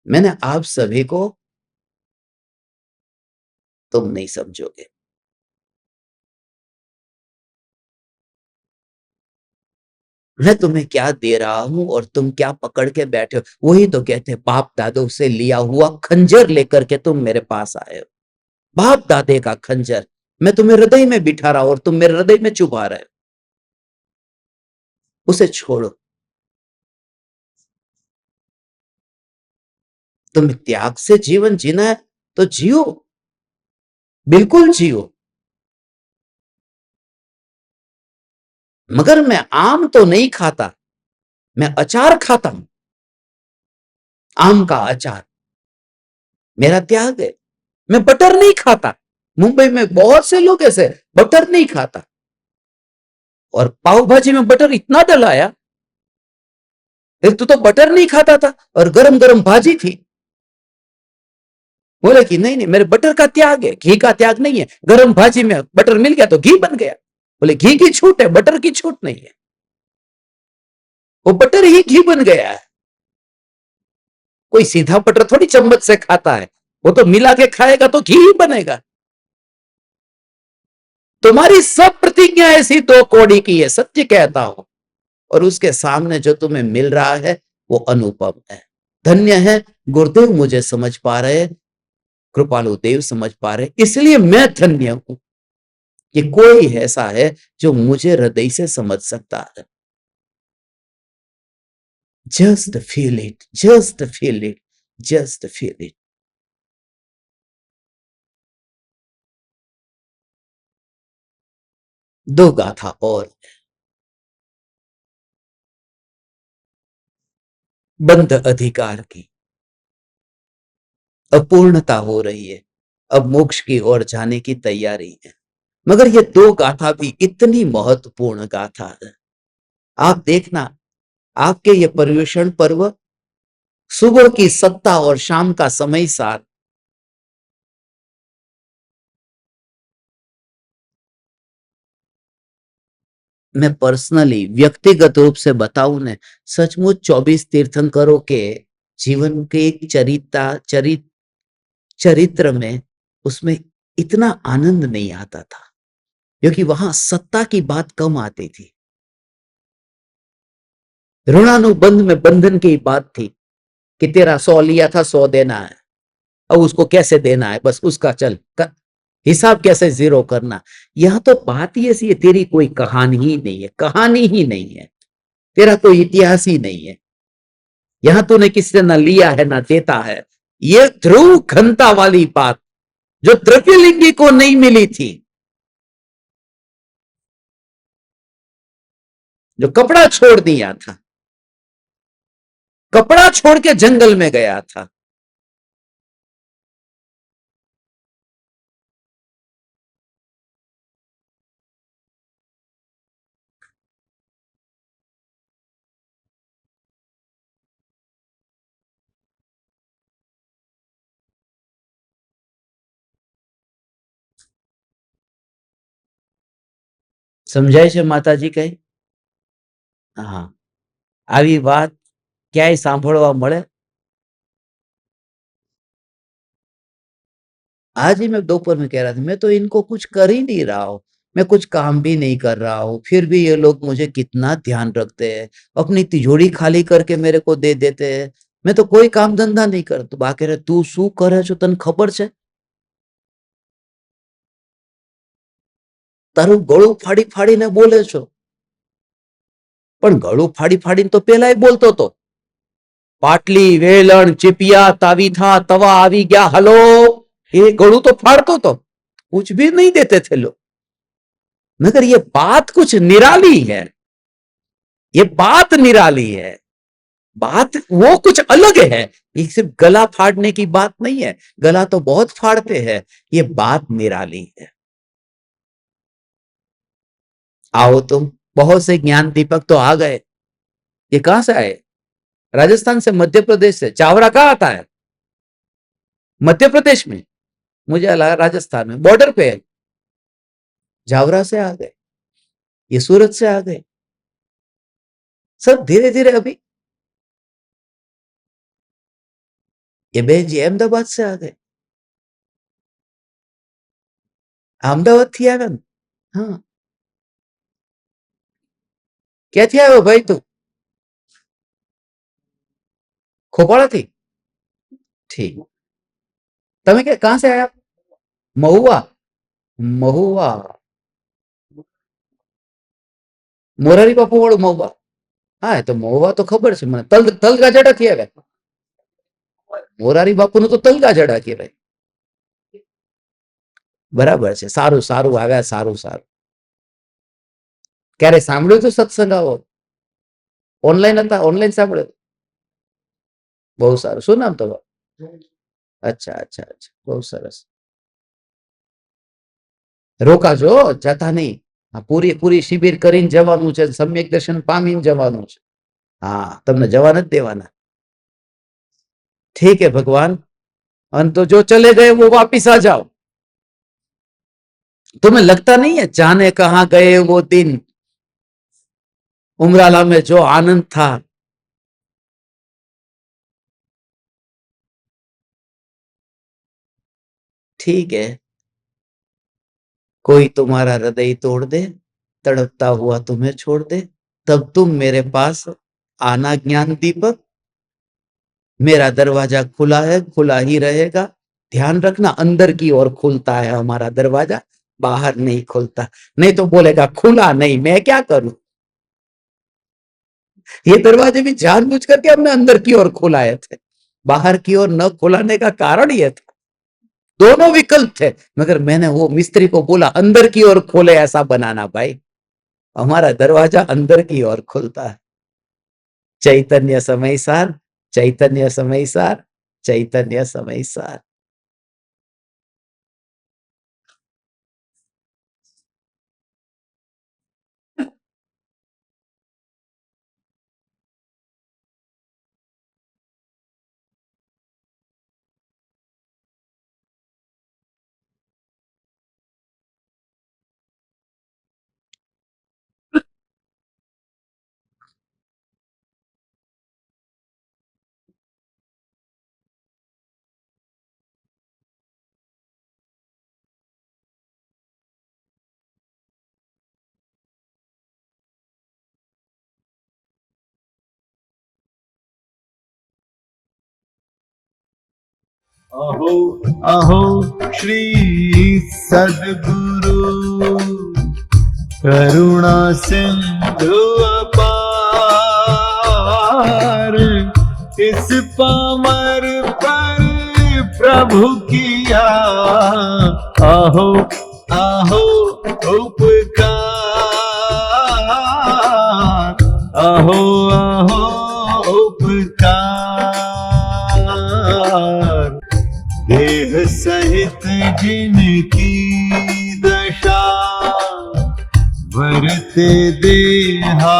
मैंने आप सभी को, तुम नहीं समझोगे। मैं तुम्हें क्या दे रहा हूं और तुम क्या पकड़ के बैठे हो। वही तो कहते हैं, बाप दादों से लिया हुआ खंजर लेकर के तुम मेरे पास आए हो। बाप दादे का खंजर मैं तुम्हें हृदय में बिठा रहा हूं और तुम मेरे हृदय में चुभा रहे हो। उसे छोड़ो। तुम्हें त्याग से जीवन जीना है तो जियो, बिल्कुल जियो। मगर मैं आम तो नहीं खाता, मैं अचार खाता हूं, आम का अचार मेरा त्याग है। मैं बटर नहीं खाता, मुंबई में बहुत से लोग ऐसे बटर नहीं खाता, और पाव भाजी में बटर इतना डलाया। तू तो बटर नहीं खाता था और गरम गरम भाजी थी। बोले कि नहीं नहीं, मेरे बटर का त्याग है, घी का त्याग नहीं है। गरम भाजी में बटर मिल गया तो घी बन गया। बोले घी की छूट है, बटर की छूट नहीं है, वो बटर ही घी बन गया है। कोई सीधा बटर थोड़ी चम्मच से खाता है, वो तो मिला के खाएगा तो घी ही बनेगा। तुम्हारी सब प्रतिज्ञा ऐसी दो कौड़ी की है, सत्य कहता हूं। और उसके सामने जो तुम्हें मिल रहा है वो अनुपम है। धन्य है गुरुदेव मुझे समझ पा रहे, कृपालु देव समझ पा रहे, इसलिए मैं धन्य हूं कि कोई ऐसा है जो मुझे हृदय से समझ सकता है। Just feel it, just feel it, just feel it. दो गाथा और, बंध अधिकार की अपूर्णता हो रही है, अब मोक्ष की ओर जाने की तैयारी है। मगर ये दो गाथा भी इतनी महत्वपूर्ण गाथा है। आप देखना, आपके ये पर्युषण पर्व सुबह की सत्ता और शाम का समय साथ। मैं पर्सनली व्यक्तिगत रूप से बताऊं ने, सचमुच 24 तीर्थंकरों के जीवन के एक चरित्र में, उसमें इतना आनंद नहीं आता था, क्योंकि वहां सत्ता की बात कम आती थी। ऋणानुबंध में बंधन की बात थी कि तेरा 100 लिया था, 100 देना है, अब उसको कैसे देना है, बस उसका चल कर, हिसाब कैसे जीरो करना। यहां तो बात ही ऐसी है, तेरी कोई कहानी ही नहीं है, कहानी ही नहीं है, तेरा कोई इतिहास ही नहीं है। यहां तूने किसी से ना लिया है ना देता है। ये ध्रुव घनता वाली बात जो द्रव्यलिंगी को नहीं मिली थी, जो कपड़ा छोड़ दिया था, कपड़ा छोड़ के जंगल में गया था। સમજાય છે માતાજી કઈ? હા, આવી વાત ક્યાંય સાંભળવા મળે? आज ही मैं दोपहर में कह रहा था, मैं तो इनको कुछ कर ही नहीं रहा हूँ, मैं कुछ काम भी नहीं कर रहा हूँ, फिर भी ये लोग मुझे कितना ध्यान रखते हैं, अपनी तिजोरी खाली करके मेरे को दे देते हैं। मैं तो कोई काम धंधा नहीं करतो। बा कह रहे, તું શું કરે છો તને ખબર છે? તારું ગળું ફાડી ફાડીને બોલે છો. પણ ગળું ફાડી ફાડીને તો પેલાય બોલતો હતો. પાટલી, વેલણ, ચીપિયા, તાવીથા, તવા આવી ગયા, હલો, ये गड़ू तो फाड़तो तो, कुछ भी नहीं देते थे लोग। मगर ये बात कुछ निराली है, ये बात निराली है, बात वो कुछ अलग है। ये सिर्फ गला फाड़ने की बात नहीं है, गला तो बहुत फाड़ते हैं, ये बात निराली है। आओ तुम, बहुत से ज्ञान दीपक तो आ गए। ये कहां से आए? राजस्थान से, मध्य प्रदेश से। चावरा कहाँ आता है? मध्य प्रदेश में। मुझे लगा राजस्थान में, बॉर्डर पे है। जावरा से आ गए, ये सूरत से आ गए, सब धीरे धीरे अभी। ये बहन जी अहमदाबाद से आ गए, अहमदाबाद थी आया। हाँ, ક્યાંથી આવ્યો ભાઈ તું? खोपाड़ा थी? ठीक। તમે કે कहां से आया? महुआ? महुआ? મોરારી બાપુ વાળું મहुआ? હા, એ તો મहुआ તો ખબર છે મને, તલગાજડા થી આવ્યા. મોરારી બાપુ નું તો તલગાજડા કહેવાય. બરાબર છે, સારું સારું આવ્યા, સારું સારું. ક્યારે સાંભળ્યું તું સત્સંગ આવો? ઓનલાઈન હતા, ઓનલાઈન સાંભળ્યો? બહુ સારું. શું નામ તમારું? અચ્છા અચ્છા અચ્છા, બહુ સરસ. રોકાજો, જતા નહીં. હા, પૂરી પૂરી શિબિર કરીને જવાનું છે, સમ્યક દર્શન પામીને જવાનું છે. हाँ, તમને જવા નથી દેવાના. ठीक है भगवान, अंत तो जो चले गए वो वापिस आ जाओ। तुम्हें लगता नहीं है जाने कहां गए वो दिन, उमराला में जो आनंद था। ठीक है, कोई तुम्हारा हृदय तोड़ दे, तड़पता हुआ तुम्हें छोड़ दे, तब तुम मेरे पास आना ज्ञान दीपक। मेरा दरवाजा खुला है, खुला ही रहेगा। ध्यान रखना, अंदर की ओर खुलता है हमारा दरवाजा, बाहर नहीं खुलता। नहीं तो बोलेगा खुला नहीं, मैं क्या करूं। ये दरवाजे भी जानबूझ करके हमने अंदर की ओर खुलाए थे, बाहर की ओर न खुलाने का कारण ये था। दोनों विकल्प थे, मगर मैंने वो मिस्त्री को बोला अंदर की ओर खोले, ऐसा बनाना भाई, हमारा दरवाजा अंदर की ओर खुलता है। चैतन्य समय सार, चैतन्य समय सार, चैतन्य समय सार। अहो अहो श्री सद्गुरु करुणा सिंधु अपार, इस पामर पर प्रभु किया आहो आहो उपकार, आहो आहो उपकार। देह सहित जिनकी दशा वरते देहातीत,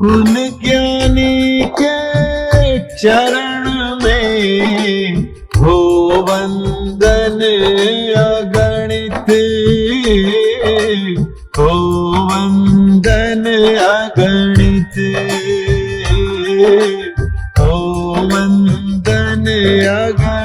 उन ज्ञानी के चरण में हो वंदन अगणित, हो वंदन अगणित, हो वंदन अगणित।